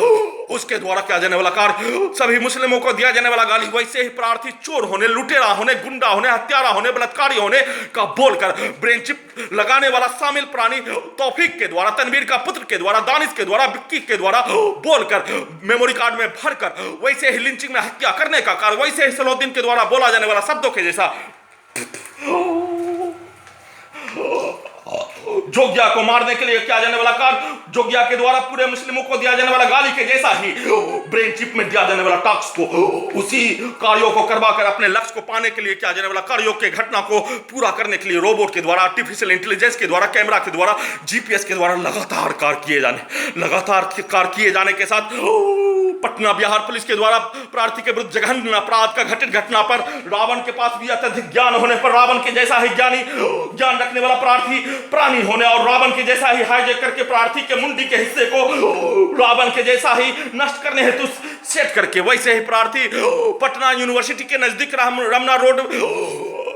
उसके द्वारा किया जाने वाला कार्य, सभी मुस्लिमों को दिया जाने वाला गाली वैसे ही प्रार्थी चोर होने, लुटेरा होने, गुंडा होने, हत्यारा होने, बलात्कारी होने का बोलकर ब्रेन चिप लगाने वाला शामिल प्राणी तौफीक के द्वारा, तनवीर का पुत्र के द्वारा, दानिश के द्वारा, विक्की के द्वारा बोलकर मेमोरी कार्ड में भरकर वैसे ही लिंचिंग में हत्या करने का कार्य, वैसे ही सलाउद्दीन के द्वारा बोला जाने वाला शब्दों के जैसा जोग्या को मारने के लिए किया जाने वाला कार्य, जोग्या के द्वारा पूरे मुस्लिमों को दिया जाने वाला गाली के जैसा ही ब्रेन चिप में दिया जाने वाला टास्क को उसी कार्यों को करवाकर अपने लक्ष्य को पाने के लिए किया जाने वाला कार्यों के घटना को पूरा करने के लिए रोबोट के द्वारा, आर्टिफिशियल इंटेलिजेंस के द्वारा, कैमरा के द्वारा, जीपीएस के द्वारा लगातार कार्य किए जाने के साथ पटना बिहार पुलिस के द्वारा प्रार्थी के विरुद्ध जघन्य अपराध का घटित घटना पर रावण के पास भी अत्यधिक ज्ञान होने पर रावण के जैसा ही ज्ञान रखने वाला प्रार्थी प्राणी होने और रावण के जैसा ही हाईजैक करके प्रार्थी के मुंडी के हिस्से को रावण के जैसा ही नष्ट करने हेतु सेट करके वैसे ही प्रार्थी पटना यूनिवर्सिटी के नजदीक रमना रोड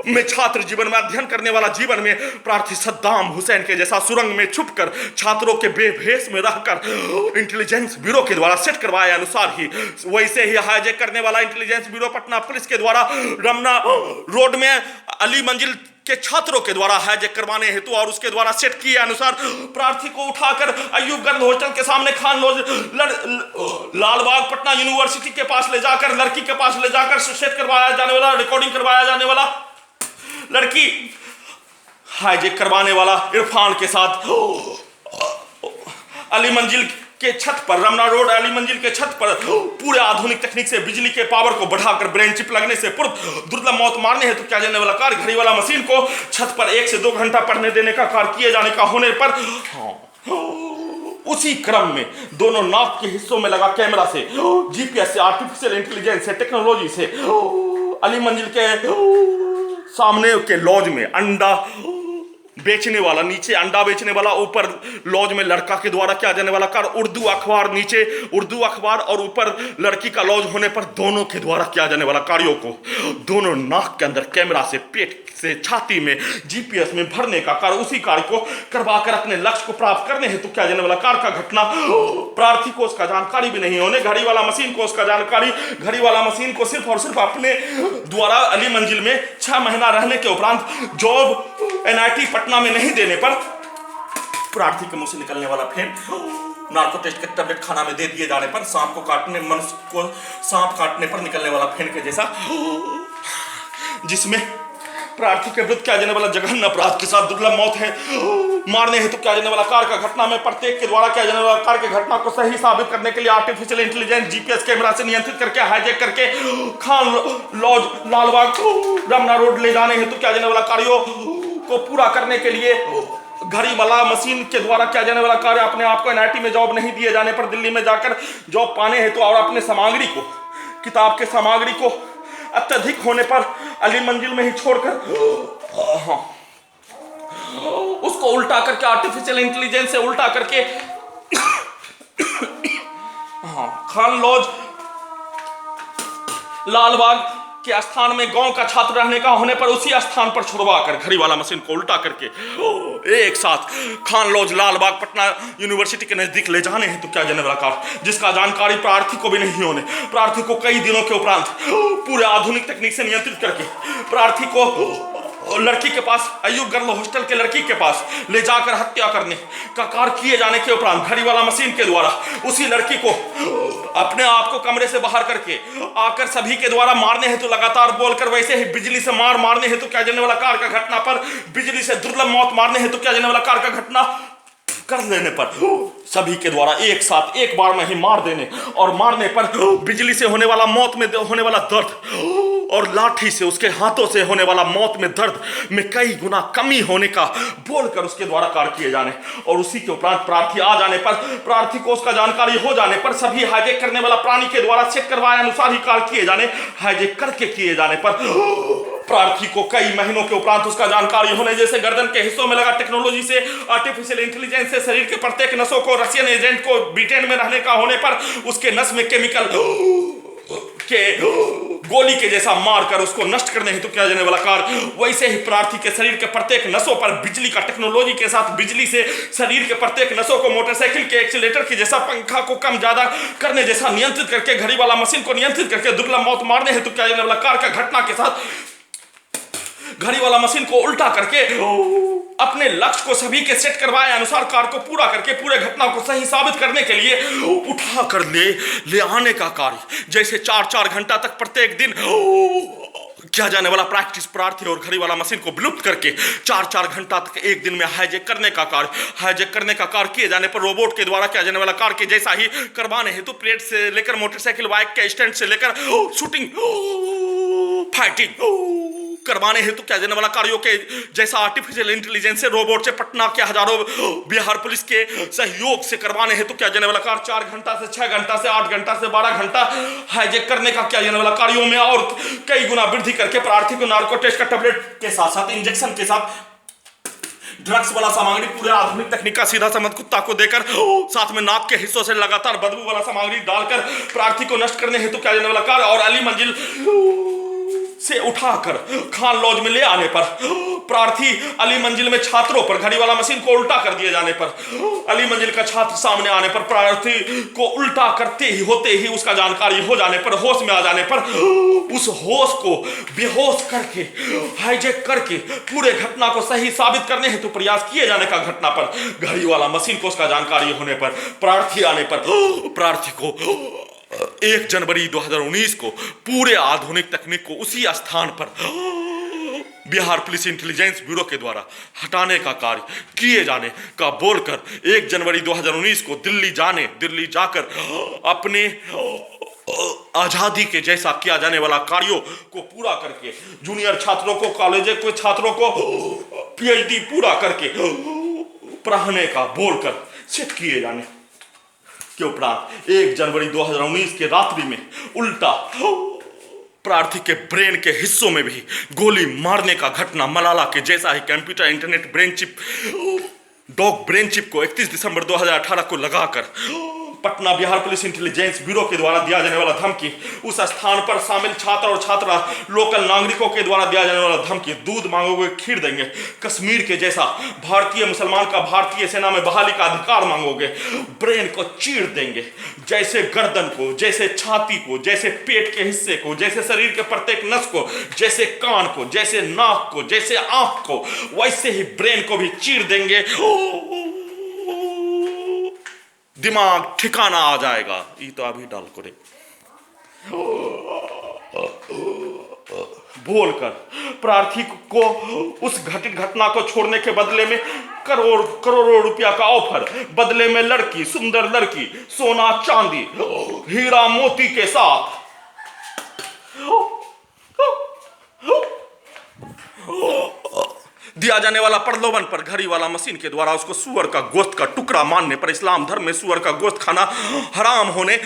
में छात्र जीवन में अध्ययन करने वाला जीवन में प्रार्थी सद्दाम हुसैन के जैसा सुरंग में छुपकर छात्रों के बेभेस में रहकर इंटेलिजेंस ब्यूरो के द्वारा सेट करवाए अनुसार ही वैसे ही हाईजैक करने वाला इंटेलिजेंस ब्यूरो पटना पुलिस के द्वारा रमना रोड में अली मंजिल के छात्रों के द्वारा हाईजैक करवाने हेतु और उसके द्वारा सेट किए अनुसार प्रार्थी को उठाकर अय्यूब गर्ल हॉस्टल के सामने खान लॉज लालबाग पटना यूनिवर्सिटी के पास ले जाकर लड़की के पास ले जाकर सेट करवाया जाने वाला, रिकॉर्डिंग करवाया जाने वाला, लड़की हाईजैक करवाने वाला इरफान के साथ अली मंजिल के छत पर, रमना रोड अली मंजिल के छत पर पूरे आधुनिक तकनीक से बिजली के पावर को बढ़ाकर ब्रेन चिप लगने से पूर्व दुर्लभ मौत मारने हेतु किया जाने वाला कार्य, घड़ी वाला मशीन को छत पर 1 से 2 घंटा पढ़ने देने का कार्य किए जाने का होने पर उसी क्रम में दोनों नाक के हिस्सों में लगा कैमरा से, जीपीएस से, आर्टिफिशियल इंटेलिजेंस से, टेक्नोलॉजी से अली मंजिल के सामने के लॉज में अंडा बेचने वाला, नीचे अंडा बेचने वाला, ऊपर लॉज में लड़का के द्वारा किया जाने वाला कार्य, उर्दू अखबार नीचे उर्दू अखबार और ऊपर लड़की का लॉज होने पर दोनों के द्वारा किया जाने वाला कार्यों को दोनों नाक के अंदर कैमरा से, पेट से, छाती में, जीपीएस में भरने का कार्य, उसी कार्य को करवाकर अपने लक्ष्य को प्राप्त करने हेतु किया जाने वाला कार्य का घटना प्रार्थी को उसका जानकारी भी नहीं होने, घड़ी वाला मशीन को उसका जानकारी, घड़ी वाला मशीन को सिर्फ और सिर्फ अपने द्वारा अली मंजिल में 6 महीना रहने के उपरांत जॉब एनआईटी पटना में नहीं देने पर प्रार्थी के मुंह से निकलने वाला फेन, नार्को टेस्ट के टैबलेट खाना में दे दिए जाने पर सांप को काटने, मनुष्य को सांप काटने पर निकलने वाला फेन के जैसा, जिसमें प्रार्थी के विरुद्ध किया जाने वाला जघन्य अपराध के साथ दुर्लभ मौत है मारने हेतु किया जाने वाला कार्य का घटना में प्रत्येक के द्वारा किया जाने वाला कार्य की घटना को सही साबित करने के लिए आर्टिफिशियल इंटेलिजेंस जीपीएस कैमरा से नियंत्रित करके हाईजैक करके खान लॉज लालबाग रमना रोड ले जाने हेतु किया जाने वाला कार्यों को पूरा करने के लिए घड़ी वाला मशीन के द्वारा किया जाने वाला कार्य, अपने आप को एनआईटी में जॉब नहीं दिए जाने पर दिल्ली में जाकर जॉब पाने हेतु और अपने सामग्री को, किताब के सामग्री को अत्यधिक होने पर अली मंजिल में ही छोड़कर उसको उल्टा करके आर्टिफिशियल इंटेलिजेंस से उल्टा करके खान लॉज लालबाग के स्थान में गांव का छात्र रहने का होने पर उसी स्थान पर छुड़वा कर घड़ी वाला मशीन को उल्टा करके एक साथ खान लॉज लालबाग पटना यूनिवर्सिटी के नजदीक ले जाने हैं तो क्या जाने वाला कार्य, जिसका जानकारी प्रार्थी को भी नहीं होने, प्रार्थी को कई दिनों के उपरांत पूरे आधुनिक तकनीक से नियंत्रित करके प्रार्थी को लड़की के पास, अय्यूब गर्ल हॉस्टल के लड़की के पास ले जाकर हत्या करने का कार्य किए जाने के उपरांत घड़ी वाला मशीन के द्वारा उसी लड़की को अपने आप को कमरे से बाहर करके आकर सभी के द्वारा मारने हेतु लगातार बोलकर वैसे ही बिजली से मारने हेतु क्या जाने वाला कार्य का घटना पर बिजली से दुर्लभ मौत मारने हेतु क्या जाने वाला कार्य का घटना कर लेने पर सभी के द्वारा एक साथ एक बार में ही मार देने और मारने पर बिजली से होने वाला मौत में होने वाला दर्द और लाठी से उसके हाथों से होने वाला मौत में दर्द में कई गुना कमी होने का बोलकर उसके द्वारा कार्य किए जाने और उसी के उपरांत प्रार्थी आ जाने पर, प्रार्थी को उसका जानकारी हो जाने पर सभी हाईजैक करने वाला प्राणी के द्वारा सेट करवाए अनुसार ही कार्य किए जाने, हाईजैक करके किए जाने पर प्रार्थी को कई महीनों के उपरांत उसका जानकारी होने, जैसे गर्दन के हिस्सों में लगा टेक्नोलॉजी से, आर्टिफिशियल इंटेलिजेंस से शरीर के प्रत्येक नसों को रशियन एजेंट को ब्रिटेन में रहने का होने पर उसके नस में केमिकल के गोली के जैसा मारकर उसको नष्ट करने हेतु किया जाने वाला कार्य, वैसे ही प्रार्थी के शरीर के प्रत्येक नसों पर बिजली का टेक्नोलॉजी के साथ बिजली से शरीर के प्रत्येक नसों को मोटरसाइकिल के एक्सीलेटर के जैसा, पंखा को कम ज्यादा करने जैसा नियंत्रित करके, घड़ी वाला मशीन को नियंत्रित करके दुर्लभ मौत मारने हेतु किया जाने वाला कार्य का घटना के साथ घड़ी वाला मशीन को उल्टा करके अपने लक्ष्य को सभी के सेट करवाए अनुसार कार्य को पूरा करके पूरे घटना को सही साबित करने के लिए उठा कर ले आने का कार्य, जैसे 4-4 घंटा तक प्रत्येक दिन किया जाने वाला प्रैक्टिस प्रार्थी और घड़ी वाला मशीन को विलुप्त करके 4-4 घंटा तक एक दिन में हाईजैक करने का कार्य, हाईजैक करने का कार्य किए जाने पर रोबोट के द्वारा किया जाने वाला कार्य के जैसा ही करवाने हेतु प्लेट से लेकर मोटरसाइकिल बाइक के स्टैंड से लेकर शूटिंग फाइटिंग करवाने हेतु किया जाने वाला कार्यों के जैसा आर्टिफिशियल इंटेलिजेंस से रोबोट से पटना के हजारों बिहार पुलिस के सहयोग से करवाने हेतु किया जाने वाला कार्य 4 घंटा से 6 घंटा से 8 घंटा से 12 घंटा हाईजैक करने का किया जाने वाला कार्यों में और कई गुना वृद्धि करके प्रार्थी को नार्को टेस्ट का टेबलेट के साथ साथ इंजेक्शन के साथ ड्रग्स वाला सामग्री पूरे आधुनिक तकनीक का सीधा समझ कुत्ता को देकर साथ में नाक के हिस्सों से लगातार बदबू वाला सामग्री डालकर प्रार्थी को नष्ट करने हेतु किया जाने वाला कार्य और अली मंजिल से उठाकर खान लॉज में ले आने पर प्रार्थी अली मंजिल में छात्रों पर घड़ी वाला मशीन को उल्टा कर दिए जाने पर अली मंजिल का छात्र सामने आने पर प्रार्थी को उल्टा करते ही होते ही उसका जानकारी हो जाने पर होश में आ जाने पर उस होश को बेहोश करके हाईजैक करके पूरे घटना को सही साबित करने हेतु प्रयास किए जाने का घटना पर घड़ी वाला मशीन को उसका जानकारी होने पर प्रार्थी आने पर प्रार्थी को 1 जनवरी 2019 को पूरे आधुनिक तकनीक को उसी स्थान पर बिहार पुलिस इंटेलिजेंस ब्यूरो के द्वारा हटाने का कार्य किए जाने का बोलकर 1 जनवरी 2019 को दिल्ली जाकर अपने आजादी के जैसा किया जाने वाला कार्यों को पूरा करके जूनियर छात्रों को, कॉलेज के छात्रों को पीएचडी पूरा करके पढ़ाने का बोलकर सेट किए जाने के उपरांत 1 जनवरी 2019 के रात्रि में उल्टा प्रार्थी के ब्रेन के हिस्सों में भी गोली मारने का घटना मलाला के जैसा ही computer internet brain chip dog brain chip को 31 दिसंबर 2018 को लगाकर Patna Bihar police intelligence bureau के द्वारा दिया जाने वाला धमकी, उस स्थान पर शामिल छात्र और छात्रा लोकल नागरिकों के द्वारा दिया जाने वाला धमकी, दूध मांगोगे खीर देंगे, कश्मीर के जैसा भारतीय मुसलमान का भारतीय सेना में बहाली का अधिकार मांगोगे, ब्रेन को चीर देंगे, जैसे गर्दन को, जैसे छाती को, जैसे पेट के हिस्से को, जैसे शरीर के प्रत्येक नस को, जैसे कान को, जैसे नाक को, जैसे आंख को, वैसे ही ब्रेन को भी चीर देंगे। दिमाग ठिकाना आ जाएगा। ये तो अभी डाल को बोलकर प्रार्थी को उस घटित घटना को छोड़ने के बदले में करोड़ों रुपया का ऑफर, बदले में लड़की, सुंदर लड़की, सोना चांदी, हीरा मोती के साथ दिया जाने वाला प्रलोभन पर घड़ी वाला मशीन के द्वारा उसको सुअर का गोश्त का टुकड़ा मानने पर, इस्लाम धर्म में सुअर का गोश्त खाना हराम होने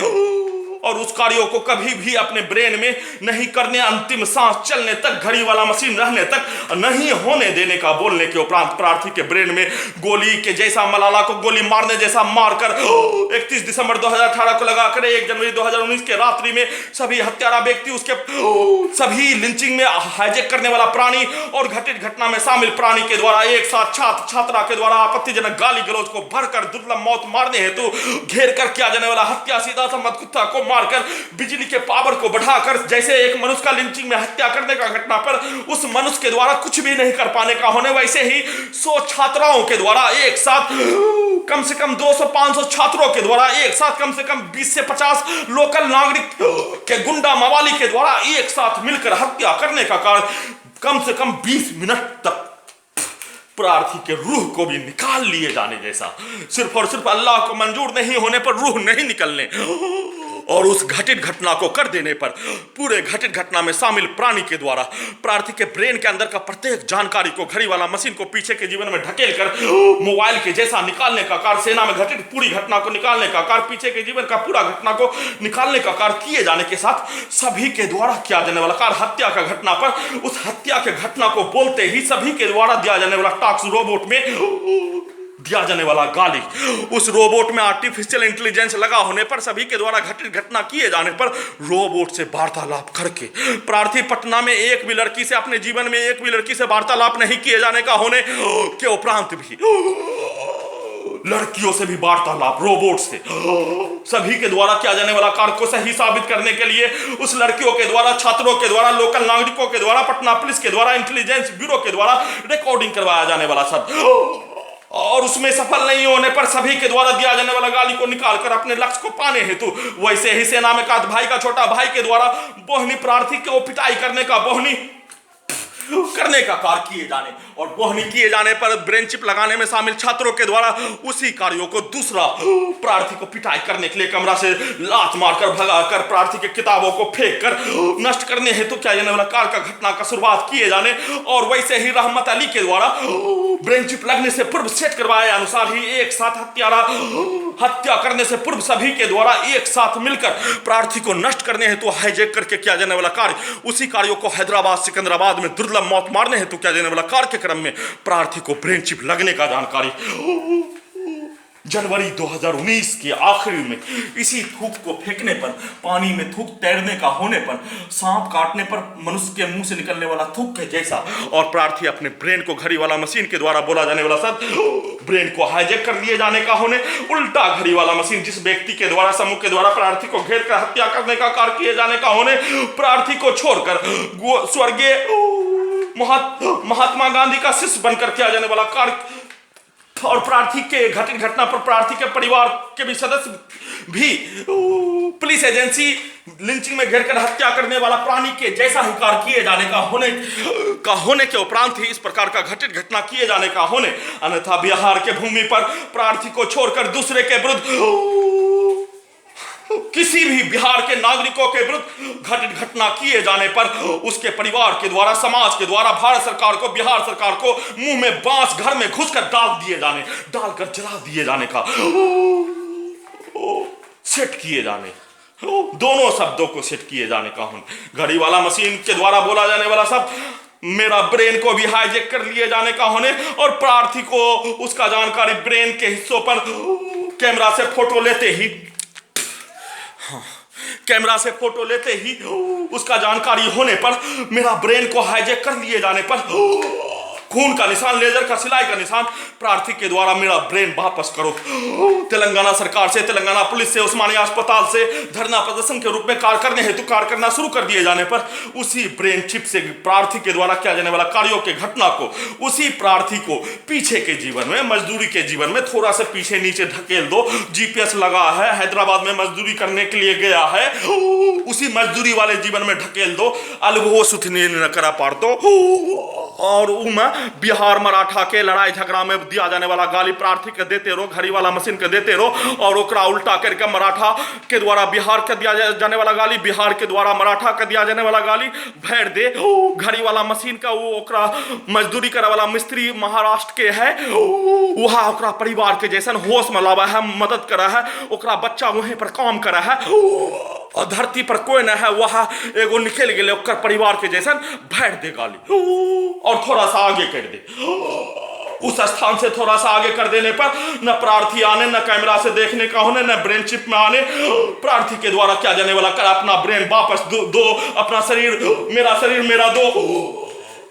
और उस कार्यों को कभी भी अपने ब्रेन में नहीं करने, अंतिम सांस चलने तक, घड़ी वाला मशीन रहने तक नहीं होने देने का बोलने के उपरांत प्रार्थी के ब्रेन में गोली के जैसा, मलाला को गोली मारने जैसा मारकर 31 दिसंबर 2018 को लगाकर 1 जनवरी 2019 के रात्रि में सभी हत्यारा व्यक्ति, उसके सभी लिंचिंग में हाईजैक करने वाला प्राणी और घटित घटना में शामिल प्राणी के द्वारा एक साथ छात्र छात्रा के द्वारा आपत्तिजनक गाली गलौज को भरकर दुर्लभ मौत मारने हेतु घेर कर किया जाने वाला हत्या, सीधा सा कुत्ता को मारकर बिजली के पावर को बढ़ाकर जैसे एक मनुष्य का लिंचिंग में हत्या करने का घटना पर उस मनुष्य के द्वारा कुछ भी नहीं कर पाने का होने, वैसे ही 100 छात्राओं के द्वारा एक साथ कम से कम 200-500 छात्रों के द्वारा एक साथ कम से कम 20 से 50 लोकल नागरिक के गुंडा मवाली के द्वारा एक साथ मिलकर हत्या करने का कार्य कम से कम 20 मिनट तक प्रार्थी के रूह को भी निकाल लिए जाने जैसा। सिर्फ और सिर्फ अल्लाह को मंजूर नहीं होने पर रूह नहीं निकलने, और उस घटित घटना को कर देने पर पूरे घटित घटना में शामिल प्राणी के द्वारा प्रार्थी के ब्रेन के अंदर का प्रत्येक जानकारी को घड़ी वाला मशीन को पीछे के जीवन में ढकेल कर मोबाइल के जैसा निकालने का कार्य, सेना में घटित पूरी घटना को निकालने का कार्य, पीछे के जीवन का पूरा घटना को निकालने का कार्य किए जाने के साथ सभी के द्वारा किया जाने वाला कार्य, हत्या का घटना पर उस हत्या के घटना को बोलते ही सभी के द्वारा दिया जाने वाला टॉक्स, रोबोट में दिया जाने वाला गाली, उस रोबोट में आर्टिफिशियल इंटेलिजेंस लगा होने पर सभी के द्वारा घटित घटना किए जाने पर रोबोट से वार्तालाप करके प्रार्थी पटना में एक भी लड़की से, अपने जीवन में एक भी लड़की से वार्तालाप नहीं किए जाने का होने के उपरांत भी लड़कियों से भी वार्तालाप रोबोट से सभी के द्वारा किया जाने वाला कार्य को सही साबित करने के लिए उस लड़कियों के द्वारा, छात्रों के द्वारा, लोकल नागरिकों के द्वारा, पटना पुलिस के द्वारा, इंटेलिजेंस ब्यूरो के द्वारा रिकॉर्डिंग करवाया जाने वाला सब, और उसमें सफल नहीं होने पर सभी के द्वारा दिया जाने वाला गाली को निकालकर अपने लक्ष्य को पाने हेतु वैसे ही सेना में कात भाई का छोटा भाई के द्वारा बोहनी प्रार्थी को पिटाई करने का, बोहनी करने का कार्य किए जाने, और बोहनी किए जाने पर ब्रेन चिप लगाने में शामिल छात्रों के द्वारा उसी कार्यों को दूसरा प्रार्थी को पिटाई करने के लिए कमरा से लात मारकर भगाकर प्रार्थी के किताबों को फेंक कर नष्ट करने हेतु किया जाने वाला कार्य का घटना का शुरुआत किए जाने, और वैसे ही रहमत अली के द्वारा ब्रेन चिप लगने से पूर्व सेट करवाए अनुसार ही एक साथ हत्या करने से पूर्व सभी के द्वारा एक साथ मिलकर प्रार्थी को नष्ट करने हेतु हाईजैक करके किया जाने वाला कार्य, उसी कार्यों को हैदराबाद सिकंदराबाद में दुर्लभ मौत मारने हेतु किया जाने वाला कार्य के क्रम में प्रार्थी को ब्रेन चिप लगने का जानकारी जनवरी 2019 के आखिरी में इसी थूक को फेंकने पर, पानी में थूक तैरने का होने पर, सांप काटने पर मनुष्य के मुंह से निकलने वाला थूक के जैसा, और प्रार्थी अपने ब्रेन को घड़ी वाला मशीन के द्वारा बोला जाने वाला शब्द ब्रेन को हाईजैक कर लिए जाने का होने, उल्टा घड़ी वाला मशीन जिस व्यक्ति के द्वारा, समूह के द्वारा प्रार्थी को घेर कर हत्या करने का कार्य किए जाने का होने, प्रार्थी को छोड़कर स्वर्गीय महात्मा गांधी का शिष्य बनकर किया जाने वाला कार्य, और प्रार्थी के घटित घटना पर प्रार्थी के परिवार के भी सदस्य भी पुलिस एजेंसी लिंचिंग में घेरकर हत्या करने वाला प्राणी के जैसा ही कार्य किए जाने का होने के उपरांत ही इस प्रकार का घटित घटना किए जाने का होने, अन्यथा बिहार के भूमि पर प्रार्थी को छोड़कर दूसरे के विरुद्ध किसी भी बिहार के नागरिकों के विरुद्ध घटित घटना किए जाने पर उसके परिवार के द्वारा, समाज के द्वारा भारत सरकार को, बिहार सरकार को मुंह में बांस घर में घुसकर डालकर जला दिए जाने का सेट किए जाने, दोनों शब्दों को सेट किए जाने का होने, घड़ी वाला मशीन के द्वारा बोला जाने वाला शब्द मेरा ब्रेन को भी हाईजैक कर लिए जाने का होने, और प्रार्थी को उसका जानकारी ब्रेन के हिस्सों पर कैमरा से फोटो लेते ही उसका जानकारी होने पर मेरा ब्रेन को हाईजैक कर लिए जाने पर खून का निशान, लेजर का सिलाई का निशान, प्रार्थी के द्वारा मेरा ब्रेन वापस करो। तेलंगाना सरकार से, तेलंगाना पुलिस से, उस्मानिया अस्पताल से धरना प्रदर्शन के रूप में कार्य करना शुरू कर दिए जाने पर उसी ब्रेन चिप से प्रार्थी के द्वारा किया जाने वाला कार्यों के घटना को, उसी प्रार्थी को पीछे के जीवन में, मजदूरी के जीवन में थोड़ा सा पीछे नीचे ढकेल दो, जीपीएस लगा है, हैदराबाद में मजदूरी करने के लिए गया है, उसी मजदूरी वाले जीवन में ढकेल दो, अलगो सुथनी न करा पार दो, और बिहार मराठा के लड़ाई झगड़ा में दिया जाने वाला गाली प्रार्थी के देते रहो, घड़ी वाला मशीन के देते रहो, और ओकरा उल्टा करके मराठा के द्वारा बिहार के दिया जाने वाला गाली, बिहार के द्वारा मराठा के दिया जाने वाला गाली भैर दे, घड़ी वाला मशीन का वो ओकरा मजदूरी करे वाला मिस्त्री महाराष्ट्र के है, वहाँ ओकरा परिवार के जैसन होश में लावा है, मदद करा है, ओकरा बच्चा वहीं पर काम करा है, और धरती पर कोई न है, वहाँ एगो निकल गए ओकर परिवार के जैसन भैर दे गाली, और थोड़ा सा आगे कर दे, उस स्थान से थोड़ा सा आगे कर देने पर न प्रार्थी आने, न कैमरा से देखने का होने, न ब्रेन चिप में आने, प्रार्थी के द्वारा क्या जाने वाला कर अपना ब्रेन वापस दो, अपना शरीर मेरा दो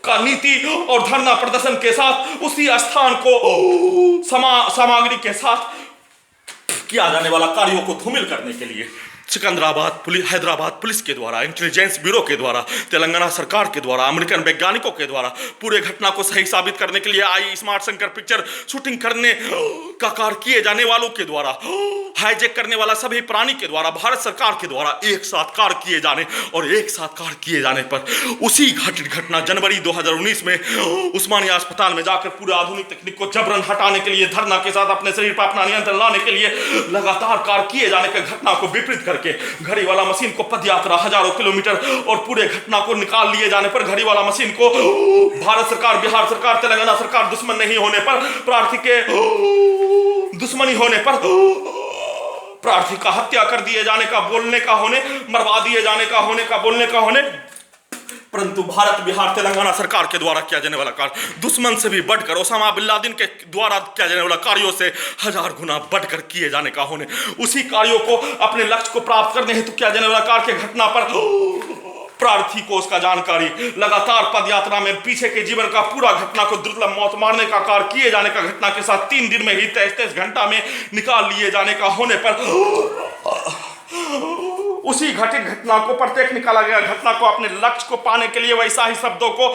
का नीति और धरना प्रदर्शन के साथ उसी स्थान को सामग्री के साथ किया जाने वाला कार्यों को धूमिल करने के लिए सिकंदराबाद पुलिस, हैदराबाद पुलिस के द्वारा, इंटेलिजेंस ब्यूरो के द्वारा, तेलंगाना सरकार के द्वारा, अमेरिकन वैज्ञानिकों के द्वारा पूरे घटना को सही साबित करने के लिए आई स्मार्ट शंकर पिक्चर शूटिंग करने का कार्य किए जाने वालों के द्वारा, हाईजेक करने वाला सभी प्राणी के द्वारा, भारत सरकार के द्वारा एक साथ कार्य किए जाने और एक साथ कार्य किए जाने पर उसी घटित घटना जनवरी 2019 में उस्मानिया अस्पताल में जाकर पूरे आधुनिक तकनीक को जबरन हटाने के लिए, धरना के साथ अपने शरीर पर अपना नियंत्रण लाने के लिए लगातार कार्य किए जाने की घटना को विपरीत करके घड़ी वाला मशीन को पदयात्रा हजारों किलोमीटर और पूरे घटना को निकाल लिए जाने पर घड़ी वाला मशीन को भारत सरकार, बिहार सरकार, तेलंगाना सरकार दुश्मन नहीं होने पर, प्रार्थी के दुश्मनी होने पर, प्रार्थी का हत्या कर दिए जाने का, बोलने का होने, मरवा दिए जाने का होने का, बोलने का होने, परंतु भारत, बिहार, तेलंगाना सरकार के द्वारा किया जाने वाला कार्य दुश्मन से भी बढ़कर, ओसामा बिन लादेन के द्वारा किया जाने वाला कार्यों से हजार गुना बढ़कर किए जाने का होने, उसी कार्यों को अपने लक्ष्य को प्राप्त करने हेतु किया जाने वाला कार्य के घटना पर प्रार्थी को उसका जानकारी लगातार पदयात्रा में पीछे के जीवन का पूरा घटना को दुर्लभ मौत मारने का कार्य किए जाने का घटना के साथ 3 दिन में ही 23 घंटा में निकाल लिए जाने का होने पर उसी घटित घटना को, प्रत्येक निकाला गया घटना को अपने लक्ष्य को पाने के लिए वैसा ही शब्दों को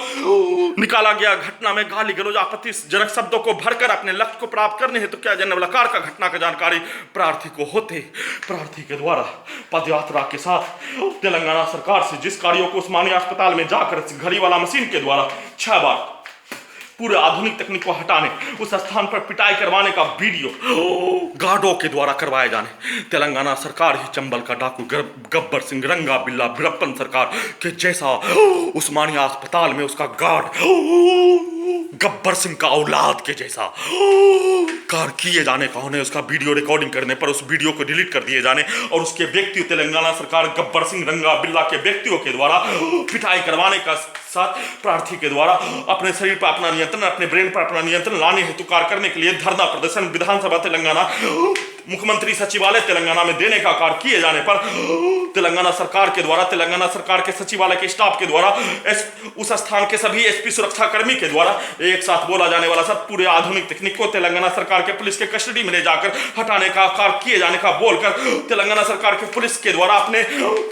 निकाला गया घटना में गाली गलौज आपत्तिजनक शब्दों को भरकर अपने लक्ष्य को प्राप्त करने हेतु किया जाने वाला कार्य का घटना का जानकारी प्रार्थी को होते प्रार्थी के द्वारा पदयात्रा के साथ तेलंगाना सरकार से जिस कार्यों को उस्मानिया अस्पताल में जाकर घड़ी वाला मशीन के द्वारा 6 बार पूरे आधुनिक तकनीक को हटाने, उस स्थान पर पिटाई करवाने का वीडियो गार्डों के द्वारा करवाए जाने, तेलंगाना सरकार ही चंबल का डाकू गब्बर सिंह, रंगा बिल्ला वीरप्पन सरकार के जैसा उस्मानिया अस्पताल में उसका गार्ड गब्बर सिंह का औलाद के जैसा कार्य किए जाने का होने, उसका वीडियो रिकॉर्डिंग करने पर उस वीडियो को डिलीट कर दिए जाने और उसके व्यक्तियों, तेलंगाना सरकार गब्बर सिंह, रंगा बिल्ला के व्यक्तियों के द्वारा पिटाई करवाने का साथ प्रार्थी के द्वारा अपने शरीर पर अपना नियंत्रण, अपने ब्रेन पर अपना नियंत्रण लाने हेतु कार्य करने के लिए धरना प्रदर्शन विधानसभा तेलंगाना, मुख्यमंत्री सचिवालय तेलंगाना में देने का कार्य किए जाने पर तेलंगाना सरकार के द्वारा, तेलंगाना सरकार के सचिवालय के स्टाफ के द्वारा, उस स्थान के सभी एसपी सुरक्षा कर्मी के द्वारा एक साथ बोला जाने वाला सब पूरे आधुनिक तकनीक को तेलंगाना सरकार के पुलिस के कस्टडी में ले जाकर हटाने का कार्य किए जाने का बोलकर तेलंगाना सरकार के पुलिस के द्वारा अपने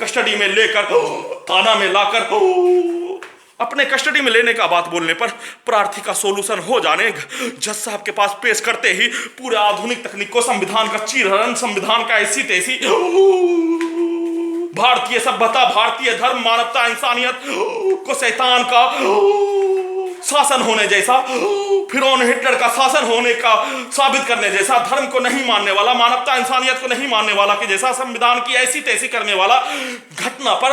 कस्टडी में लेकर थाना में लाकर अपने कस्टडी में लेने का बात बोलने पर प्रार्थी का सोल्यूशन हो जाने जज साहब के पास पेश करते ही पूरे आधुनिक तकनीक को, संविधान का चीरहरण, संविधान का ऐसी तैसी, भारतीय सभ्यता, भारतीय धर्म, मानवता, इंसानियत को शैतान का शासन होने जैसा, फिरौन हिटलर का शासन होने का साबित करने जैसा, धर्म को नहीं मानने वाला, मानवता इंसानियत को नहीं मानने वाला के जैसा, संविधान की ऐसी तैसी करने वाला घटना पर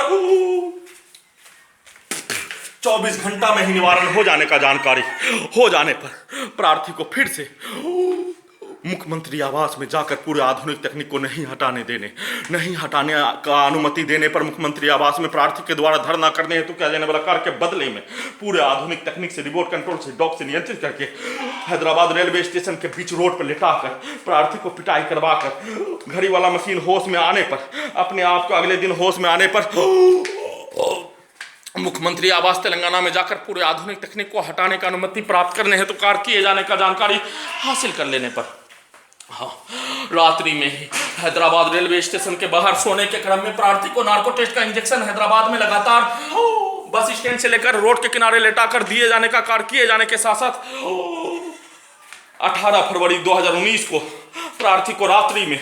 24 घंटा में ही निवारण हो जाने का जानकारी हो जाने पर प्रार्थी को फिर से मुख्यमंत्री आवास में जाकर पूरे आधुनिक तकनीक को नहीं हटाने का अनुमति देने पर मुख्यमंत्री आवास में प्रार्थी के द्वारा धरना करने हेतु किया जाने वाला कार्य के बदले में पूरे आधुनिक तकनीक से, रिमोट कंट्रोल से, डॉग से नियंत्रित करके हैदराबाद रेलवे स्टेशन के बीच रोड पर लिटाकर प्रार्थी को पिटाई करवाकर घड़ी वाला मशीन होश में आने पर, अपने आप को अगले दिन होश में आने पर मुख्यमंत्री आवास तेलंगाना में जाकर पूरे आधुनिक तकनीक को हटाने का अनुमति प्राप्त करने हेतु कार्य किए जाने का जानकारी हासिल कर लेने पर रात्रि में ही हैदराबाद रेलवे स्टेशन के बाहर सोने के क्रम में प्रार्थी को नार्को टेस्ट का इंजेक्शन हैदराबाद में लगातार बस स्टैंड से लेकर रोड के किनारे लेटाकर दिए जाने का कार्य किए जाने के साथ साथ 18 फरवरी 2019 को प्रार्थी को रात्रि में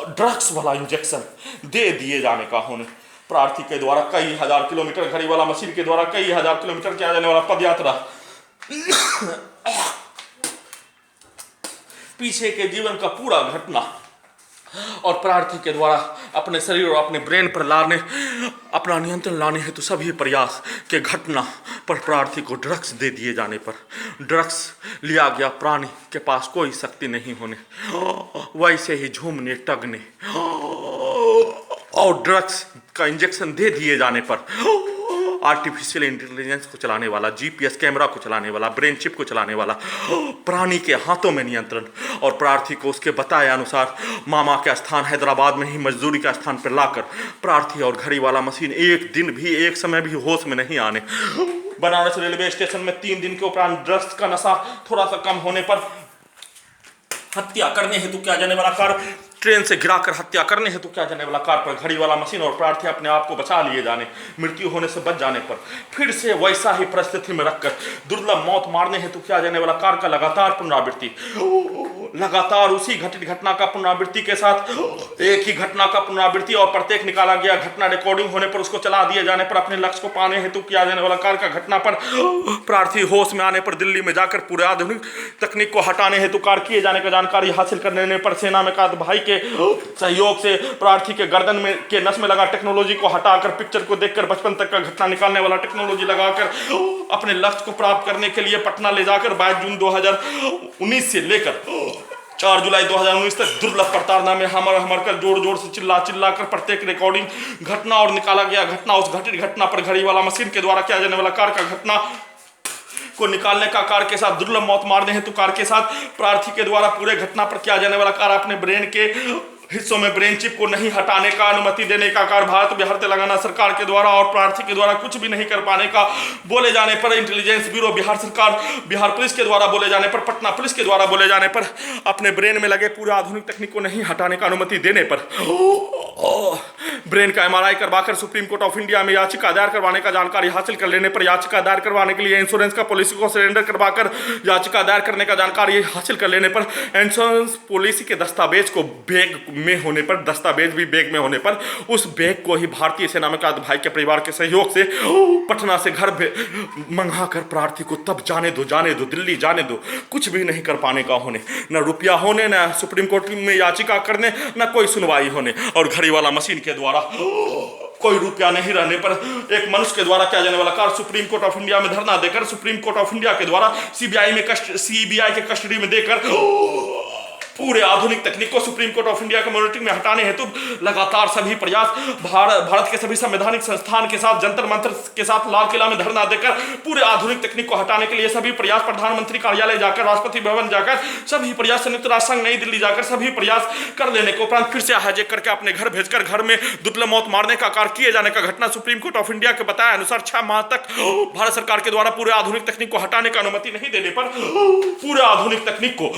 ड्रग्स वाला इंजेक्शन दे दिए जाने का होने, प्रार्थी के द्वारा कई हजार किलोमीटर, घड़ी वाला मशीन के द्वारा कई हजार किलोमीटर किया जाने वाला पदयात्रा, पीछे के जीवन का पूरा घटना और प्रार्थी के द्वारा अपने शरीर और अपने ब्रेन पर अपना नियंत्रण लाने हेतु सभी प्रयास के घटना पर प्रार्थी को ड्रग्स दे दिए जाने पर, ड्रग्स लिया गया प्राणी के पास कोई शक्ति नहीं होने, वैसे ही झूमने, टगने और ड्रग्स का इंजेक्शन दे दिए जाने पर आर्टिफिशियल इंटेलिजेंस को चलाने वाला, जीपीएस कैमरा को चलाने वाला, ब्रेन चिप को चलाने वाला प्राणी के हाथों में नियंत्रण और प्रार्थी को उसके बताए अनुसार मामा के स्थान हैदराबाद में ही मजदूरी के स्थान पर लाकर प्रार्थी और घड़ी वाला मशीन एक दिन भी, एक समय भी होश में नहीं आने, बनारस रेलवे स्टेशन में 3 दिन के उपरांत ड्रग्स का नशा थोड़ा सा कम होने पर हत्या करने हेतु किया जाने वाला कार्य ट्रेन से गिराकर हत्या करने हेतु क्या जाने वाला कार पर घड़ी वाला मशीन और प्रार्थी अपने आप को बचा लिए जाने, मृत्यु होने से बच जाने पर फिर से वैसा ही परिस्थिति में रखकर दुर्लभ मौत मारने हेतु क्या जाने वाला कार का लगातार पुनरावृत्ति, लगातार उसी घटित घटना का पुनरावृत्ति के साथ एक ही घटना का पुनरावृत्ति और प्रत्येक निकाला गया घटना रिकॉर्डिंग होने पर उसको चला दिए जाने पर अपने लक्ष्य को पाने हेतु किया जाने वाला कार का घटना पर प्रार्थी होश में आने पर दिल्ली में जाकर पूरे आधुनिक तकनीक को हटाने हेतु कार किए जाने का जानकारी हासिल करने पर सेना में काद भाई के सहयोग से प्रार्थी के गर्दन में के नस में लगा टेक्नोलॉजी को हटाकर पिक्चर को देखकर बचपन तक का घटना निकालने वाला टेक्नोलॉजी लगाकर अपने लक्ष्य को प्राप्त करने के लिए पटना ले जाकर 22 जून 2019 से लेकर 4 जुलाई 2019 तक दुर्लभ प्रताड़ना में हमर कर जोर जोर से चिल्ला कर प्रत्येक रिकॉर्डिंग घटना और निकाला गया घटना उस घटित घटना पर घड़ी वाला मशीन के द्वारा किया जाने वाला कार का घटना को निकालने का कार के साथ दुर्लभ मौत मारने हेतु कार के साथ प्रार्थी के द्वारा पूरे घटना पर किया जाने वाला कार अपने ब्रेन के हिस्सों में ब्रेन चिप को नहीं हटाने का अनुमति देने का कार भारत बिहार तेलंगाना सरकार के द्वारा और प्रार्थी के द्वारा कुछ भी नहीं कर पाने का बोले जाने पर इंटेलिजेंस ब्यूरो बिहार सरकार बिहार पुलिस के द्वारा बोले जाने पर पटना पुलिस के द्वारा बोले जाने पर अपने ब्रेन में लगे पूरे आधुनिक तकनीक को नहीं हटाने का अनुमति देने पर ब्रेन का एमआरआई करवाकर सुप्रीम कोर्ट ऑफ इंडिया में याचिका दायर करवाने का जानकारी हासिल कर लेने पर याचिका दायर करवाने के लिए इंश्योरेंस का पॉलिसी को सरेंडर करवाकर याचिका दायर करने का जानकारी हासिल कर लेने पर इंश्योरेंस पॉलिसी के दस्तावेज को बैग में होने पर दस्तावेज भी बैग में होने पर उस बैग को ही भारतीय सेना में काद भाई के परिवार के सहयोग से पटना से घर मंगा कर प्रार्थी को तब जाने दो दिल्ली जाने दो कुछ भी नहीं कर पाने का होने न रुपया होने न सुप्रीम कोर्ट में याचिका करने न कोई सुनवाई होने और घड़ी वाला मशीन के द्वारा कोई रुपया नहीं रहने पर एक मनुष्य के द्वारा किया जाने वाला कार्य सुप्रीम कोर्ट ऑफ इंडिया में धरना देकर सुप्रीम कोर्ट ऑफ इंडिया के द्वारा सीबीआई के कस्टडी में देकर पूरे आधुनिक तकनीक को सुप्रीम कोर्ट ऑफ इंडिया के मॉनिटरिंग में हटाने हेतु लगातार सभी प्रयास भारत के सभी संवैधानिक संस्थान के साथ जंतर मंतर के साथ लाल किला में धरना देकर पूरे आधुनिक तकनीक को हटाने के लिए सभी प्रयास प्रधानमंत्री कार्यालय जाकर राष्ट्रपति भवन जाकर सभी प्रयास संयुक्त राष्ट्र संघ नई दिल्ली जाकर सभी प्रयास कर लेने के उपरांत फिर से हाईजैक करके अपने घर भेजकर घर में दुर्लभ मौत मारने का कार्य किए जाने का घटना सुप्रीम कोर्ट ऑफ इंडिया के बताया अनुसार 6 माह तक भारत सरकार के द्वारा पूरे आधुनिक तकनीक को हटाने की अनुमति नहीं देने पर पूरे आधुनिक तकनीक को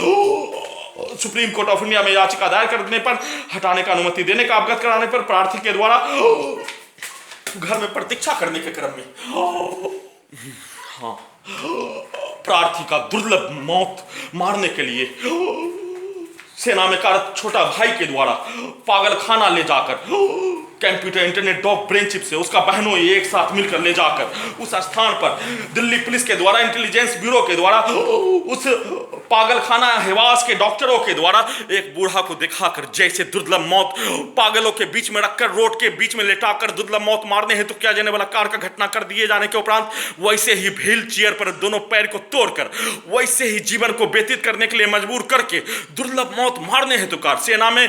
सुप्रीम कोर्ट ऑफ इंडिया में याचिका दायर करने पर हटाने का अनुमति देने का अवगत कराने पर प्रार्थी के द्वारा घर में प्रतीक्षा करने के क्रम में प्रार्थी का दुर्लभ मौत मारने के लिए सेना में कार्यरत छोटा भाई के द्वारा पागल खाना ले जाकर computer internet dog brain chip से उसका बहनों एक साथ मिलकर ले जाकर उस स्थान पर दिल्ली पुलिस के द्वारा इंटेलिजेंस ब्यूरो के द्वारा उस पागल खाना हिवास के डॉक्टरों के द्वारा एक बूढ़ा को दिखाकर जैसे दुर्लभ मौत पागलों के बीच में रखकर रोड के बीच में लेटाकर दुर्लभ मौत मारने हेतु किया जाने वाला कार का घटना कर दिए जाने के उपरांत वैसे ही व्हील चेयर पर दोनों पैर को तोड़कर वैसे ही जीवन को व्यतीत करने के लिए मजबूर करके दुर्लभ मौत मारने हेतु कार सेना में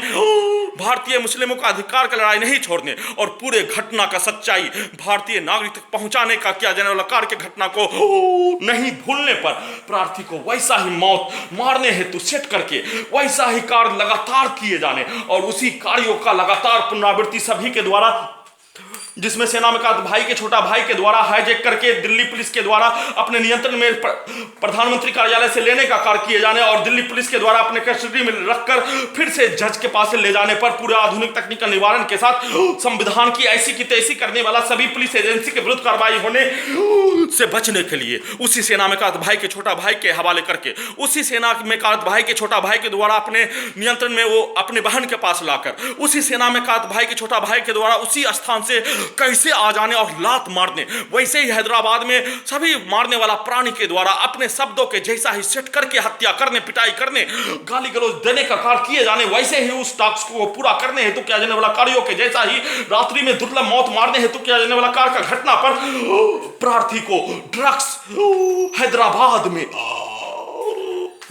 भारतीय मुस्लिमों का अधिकार का लड़ाई नहीं छोड़ने और पूरे घटना का सच्चाई भारतीय नागरिक तक पहुंचाने का किया जाने वाला कार्य के घटना को नहीं भूलने पर प्रार्थी को वैसा ही मौत मारने हेतु सेट करके वैसा ही कार्य लगातार किए जाने और उसी कार्यों का लगातार पुनरावृत्ति सभी के द्वारा जिसमें सेना में भाई के छोटा भाई के द्वारा हाईजैक करके दिल्ली पुलिस के द्वारा अपने नियंत्रण में प्रधानमंत्री कार्यालय से लेने का कार्य किए जाने और दिल्ली पुलिस के द्वारा अपने कस्टडी में रखकर फिर से जज के पास से ले जाने पर पूरे आधुनिक तकनीक का निवारण के साथ संविधान की ऐसी की तैसी करने वाला सभी पुलिस एजेंसी के विरुद्ध कार्रवाई होने से बचने के लिए उसी सेना में भाई के छोटा भाई के हवाले करके उसी सेना में भाई के छोटा भाई के द्वारा अपने नियंत्रण में वो अपने बहन के पास लाकर उसी सेना में भाई के छोटा भाई के द्वारा उसी स्थान से कैसे आ जाने और लात मारने वैसे ही हैदराबाद में सभी मारने वाला प्राणी के द्वारा अपने शब्दों के जैसा ही सेट करके हत्या करने पिटाई करने गाली गलौज देने का कार्य किए जाने वैसे ही उस टास्क को पूरा करने हेतु किया जाने वाला कार्यों के जैसा ही रात्रि में दुर्लभ मौत मारने हेतु किया जाने वाला कार्य का घटना पर प्रार्थी को ड्रग्स हैदराबाद में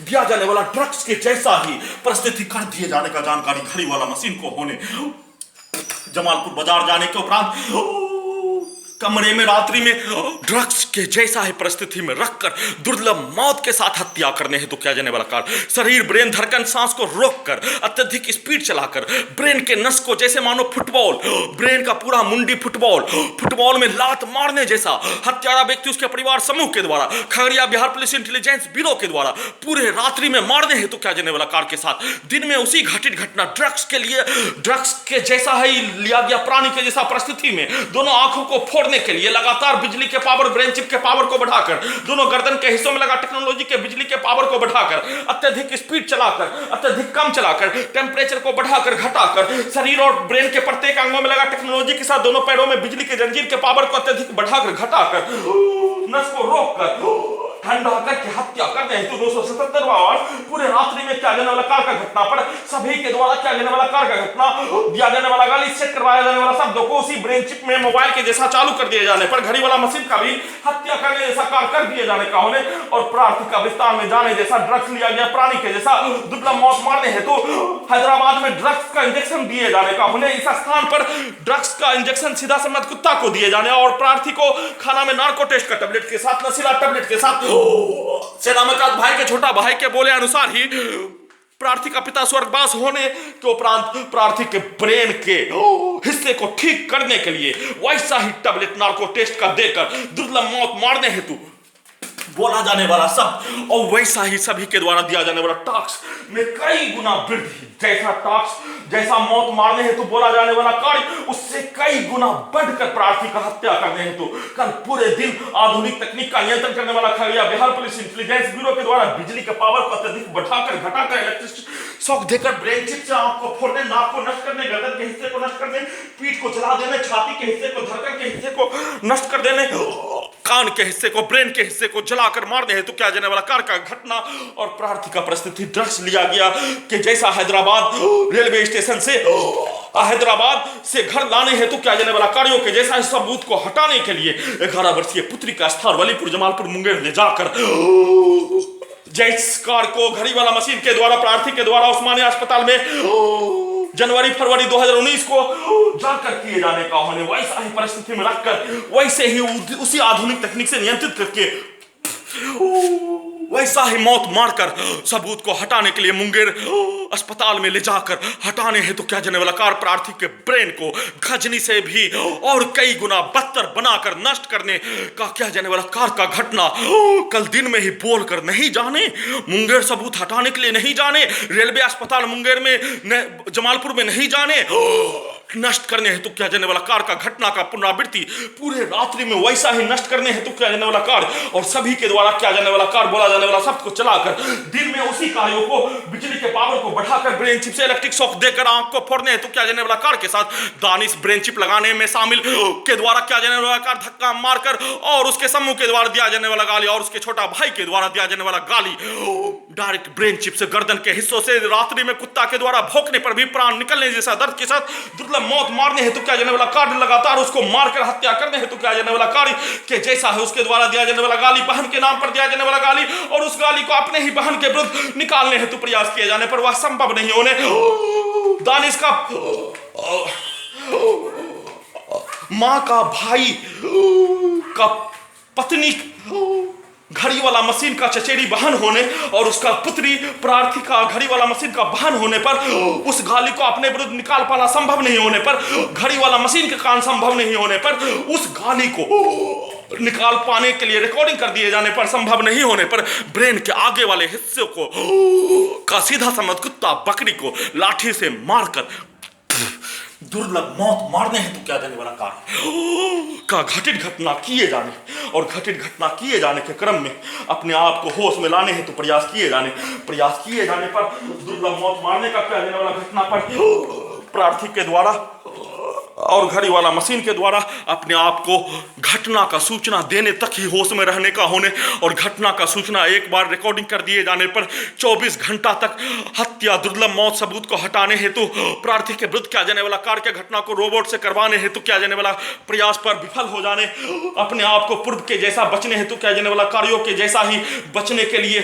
दिया जाने वाला ड्रग्स के जैसा ही परिस्थिति कर दिए जाने का जानकारी घड़ी वाला मशीन को होने जमालपुर बाजार जाने के उपरांत कमरे में रात्रि में ड्रग्स के जैसा ही परिस्थिति में रखकर दुर्लभ मौत के साथ हत्या करने हेतु किया जाने वाला कार्य, शरीर ब्रेन धड़कन सांस को रोककर अत्यधिक स्पीड चलाकर ब्रेन के नस को जैसे मानो फुटबॉल, ब्रेन का पूरा मुंडी फुटबॉल में लात मारने जैसा हत्यारा व्यक्ति उसके परिवार समूह के द्वारा Khagaria Bihar police intelligence bureau के द्वारा पूरे रात्रि में मारने हेतु किया जाने वाला कार्य के साथ दिन में उसी घटित घटना ड्रग्स के जैसा ही लिया गया प्राणी के जैसा परिस्थिति में दोनों आंखों को फोड़ने के लिए लगातार बिजली के पावर, ब्रेन चिप के पावर को बढ़ाकर, दोनों गर्दन के हिस्सों में लगा टेक्नोलॉजी के बिजली के पावर को बढ़ाकर, अत्यधिक स्पीड चलाकर, अत्यधिक कम चलाकर, टेम्परेचर को बढ़ाकर घटाकर, शरीर और ब्रेन के प्रत्येक अंगों में लगा टेक्नोलॉजी के साथ दोनों पैरों में बिजली के जंजीर के पावर को अत्यधिक बढ़ाकर घटाकर नस को रोककर ठंडा करके हत्या करते हैं। तो 277 वार पूरे रात्रि में किया जाने वाला कार्य का घटना पर सभी के द्वारा किया जाने वाला कार्य का घटना, दिया जाने वाला गाली, सेट करवाया जाने वाला शब्दों को उसी ब्रेन चिप में मोबाइल के जैसा चालू कर दिए जाने पर घड़ी वाला मशीन का भी हत्या करने जैसा कार्य कर दिए जाने का होने और प्रार्थी का विस्तार में जाने जैसा ड्रग्स लिया गया प्राणी के जैसा दुर्लभ मौत मारने हेतु हैदराबाद में ड्रग्स का इंजेक्शन दिए जाने का होने, इस स्थान पर ड्रग्स का इंजेक्शन सीधा समझ कुत्ता को दिए जाने और प्रार्थी को खाना में नार्को टेस्ट का टेबलेट के साथ, नशीला टेबलेट के साथ सेनामकात भाई के छोटा भाई के बोले अनुसार ही प्रार्थी का पिता स्वर्गवास होने के उपरांत प्रार्थी के ब्रेन के हिस्से को ठीक करने के लिए वैसा ही टेबलेट नार्को टेस्ट का देकर दुर्लभ मौत मारने हेतु बोला जाने वाला सब और वैसा ही सभी के द्वारा दिया जाने वाला टॉक्स में कई गुना वृद्धि, जैसा टॉक्स जैसा मौत मारने हेतु बोला जाने वाला कार्य उससे कई गुना बढ़कर प्रार्थी का हत्या करने हेतु कल पूरे दिन आधुनिक तकनीक का नियंत्रण करने वाला Khagaria Bihar police intelligence bureau के द्वारा बिजली के पावर को अत्यधिक बढ़ाकर घटाकर इलेक्ट्रिक शॉक देकर ब्रेन चिप से आंख को फोड़ने, नाक को नष्ट करने, गर्दन के हिस्से को नष्ट करने, पीठ को जला देने, छाती के हिस्से को, धड़कन के हिस्से को नष्ट कर देने, कान के हिस्से को, ब्रेन के हिस्से को जलाकर मारने हेतु किया जाने वाला कार्य का घटना और प्रार्थी का परिस्थिति ड्रग्स लिया गया कि जैसा हैदराबाद रेलवे स्टेशन से हैदराबाद से घर लाने हेतु किया जाने वाला कार्यों के जैसा इस सबूत को हटाने के लिए 11 वर्षीय पुत्री का स्थान वलीपुर, जमालपुर, मुंगेर ले जाकर जैस कार को घड़ी वाला मशीन के द्वारा प्रार्थी के द्वारा उस्मानिया अस्पताल में जनवरी-फरवरी 2019 को जाकर किए जाने का होने वैसा ही परिस्थिति में रखकर वैसे ही उसी आधुनिक तकनीक से नियंत्रित करके वैसा ही मौत मारकर सबूत को हटाने के लिए मुंगेर अस्पताल में ले जाकर हटाने हेतु क्या जाने वाला कार्य प्रार्थी के ब्रेन को खजनी से भी और कई गुना बदतर बनाकर नष्ट करने का क्या जाने वाला कार्य का घटना कल दिन में ही बोलकर नहीं जाने, मुंगेर सबूत हटाने के लिए नहीं जाने, रेलवे अस्पताल मुंगेर में जमालपुर में नहीं जाने, नष्ट करने हेतु किया जाने वाला कार्य का घटना का पुनरावृत्ति पूरे रात्रि में वैसा ही नष्ट करने हेतु किया जाने वाला कार्य और सभी के द्वारा किया जाने वाला कार्य, बोला जाने वाला शब्द को चलाकर दिन में उसी कार्यों को बिजली के पावर को बढ़ाकर ब्रेन चिप से इलेक्ट्रिक शॉक देकर आंख को फोड़ने हेतु किया जाने वाला कार्य के साथ दानिश ब्रेन चिप लगाने में शामिल के द्वारा किया जाने वाला कार्य, धक्का मारकर और उसके समूह के द्वारा दिया जाने वाला गाली और उसके छोटा भाई के द्वारा दिया जाने वाला गाली डायरेक्ट ब्रेन चिप से गर्दन के हिस्सों से रात्रि में कुत्ता के द्वारा भौंकने पर भी प्राण निकलने जैसा दर्द के साथ दुर्लभ मौत मारने हेतु किया जाने वाला कार्य, लगातार उसको मारकर हत्या करने हेतु किया जाने वाला कार्य के जैसा है उसके द्वारा दिया जाने वाला गाली, बहन के नाम पर दिया जाने वाला गाली और उस गाली को अपने ही बहन के विरुद्ध निकालने हेतु प्रयास किए जाने पर वह संभव नहीं होने दानिश का मां का भाई का पत्नी घड़ी वाला मशीन का चचेरी बहन होने और उसका पुत्री प्रार्थी का घड़ी वाला मशीन का बहन होने पर उस गाली को अपने विरुद्ध निकाल पाना संभव नहीं होने पर, घड़ी वाला मशीन के कान संभव नहीं होने पर, उस गाली को निकाल पाने के लिए रिकॉर्डिंग कर दिए जाने पर संभव नहीं होने पर ब्रेन के आगे वाले हिस्से को का सीधा समझ कुत्ता बकरी को लाठी से मारकर दुर्लभ मौत मारने हेतु क्या जाने वाला कार्य का घटित घटना किए जाने और घटित घटना किए जाने के क्रम में अपने आप को होश में लाने हेतु प्रयास किए जाने पर दुर्लभ मौत मारने का क्या जाने वाला घटना पर प्रार्थी के द्वारा और घड़ी वाला मशीन के द्वारा अपने आप को घटना का सूचना देने तक ही होश में रहने का होने और घटना का सूचना एक बार रिकॉर्डिंग कर दिए जाने पर 24 घंटा तक हत्या दुर्लभ मौत सबूत को हटाने हेतु प्रार्थी के विरुद्ध किया जाने वाला कार्य के घटना को रोबोट से करवाने हेतु किया जाने वाला प्रयास पर विफल हो जाने, अपने आप को पूर्व के जैसा बचने हेतु किया जाने वाला कार्यों के जैसा ही बचने के लिए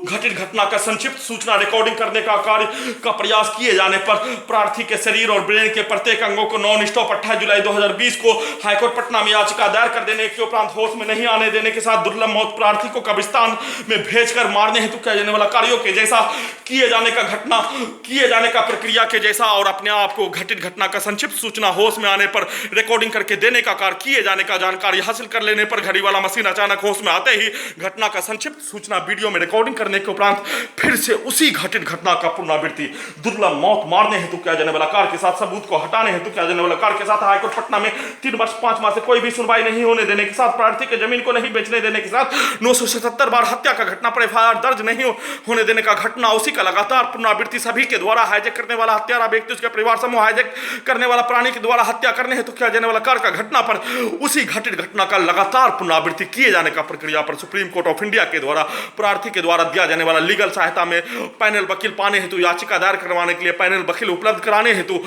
घटित घटना का संक्षिप्त सूचना रिकॉर्डिंग करने का कार्य का प्रयास किए जाने पर प्रार्थी के शरीर और ब्रेन के प्रत्येक अंगों को नॉन स्टॉप 28 जुलाई 2020 को हाईकोर्ट पटना में याचिका दायर कर देने के उपरांत होश में नहीं आने देने के साथ दुर्लभ मौत प्रार्थी को कब्रिस्तान में भेजकर मारने हेतु किया जाने वाला कार्यों के जैसा, किए जाने का प्रक्रिया के जैसा और अपने आप को घटित घटना का संक्षिप्त सूचना होश में आने पर रिकॉर्डिंग करके देने का कार्य किए जाने का जानकारी हासिल कर लेने पर घड़ी वाला मशीन अचानक होश में आते ही घटना का संक्षिप्त सूचना वीडियो में रिकॉर्डिंग करने के उपरांत फिर से उसी घटित घटना का पुनरावृत्ति, दुर्लभ मौत मारने हेतु किया जाने वाला कार्य के साथ सबूत को हटाने हेतु किया जाने वाला कार्य के साथ हाईकोर्ट पटना में 3 वर्ष 5 माह से कोई भी सुनवाई नहीं होने देने के साथ प्रार्थी के जमीन को नहीं बेचने देने के साथ 977 बार हत्या का घटना पर एफआईआर दर्ज नहीं होने देने का घटना उसी का लगातार पुनरावृत्ति, सभी के द्वारा हाईजैक करने वाला हत्यारा व्यक्ति उसके परिवार समूह हाईजैक करने वाला प्राणी के द्वारा हत्या करने हेतु किया जाने वाला कार्य का घटना पर उसी घटित घटना का लगातार पुनरावृत्ति किए जाने का प्रक्रिया पर सुप्रीम कोर्ट ऑफ इंडिया के द्वारा प्रार्थी के द्वारा दिया जाने वाला लीगल सहायता में पैनल वकील पाने हेतु याचिका दायर करवाने के लिए पैनल वकील उपलब्ध कराने हेतु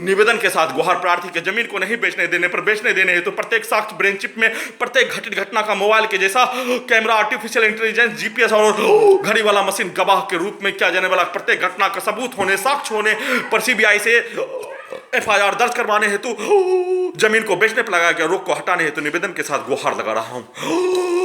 निवेदन के साथ गुहार प्रार्थी के जमीन को नहीं बेचने देने पर बेचने देने हेतु प्रत्येक साक्ष्य ब्रेन चिप में प्रत्येक घटित घटना का मोबाइल के जैसा कैमरा, आर्टिफिशियल इंटेलिजेंस, जीपीएस और घड़ी वाला मशीन गवाह के रूप में किया जाने वाला प्रत्येक घटना का सबूत होने, साक्ष्य होने पर सीबीआई से एफआईआर दर्ज करवाने हेतु जमीन को बेचने पर लगाया गया रोक को हटाने हेतु निवेदन के साथ गुहार लगा रहा हूं।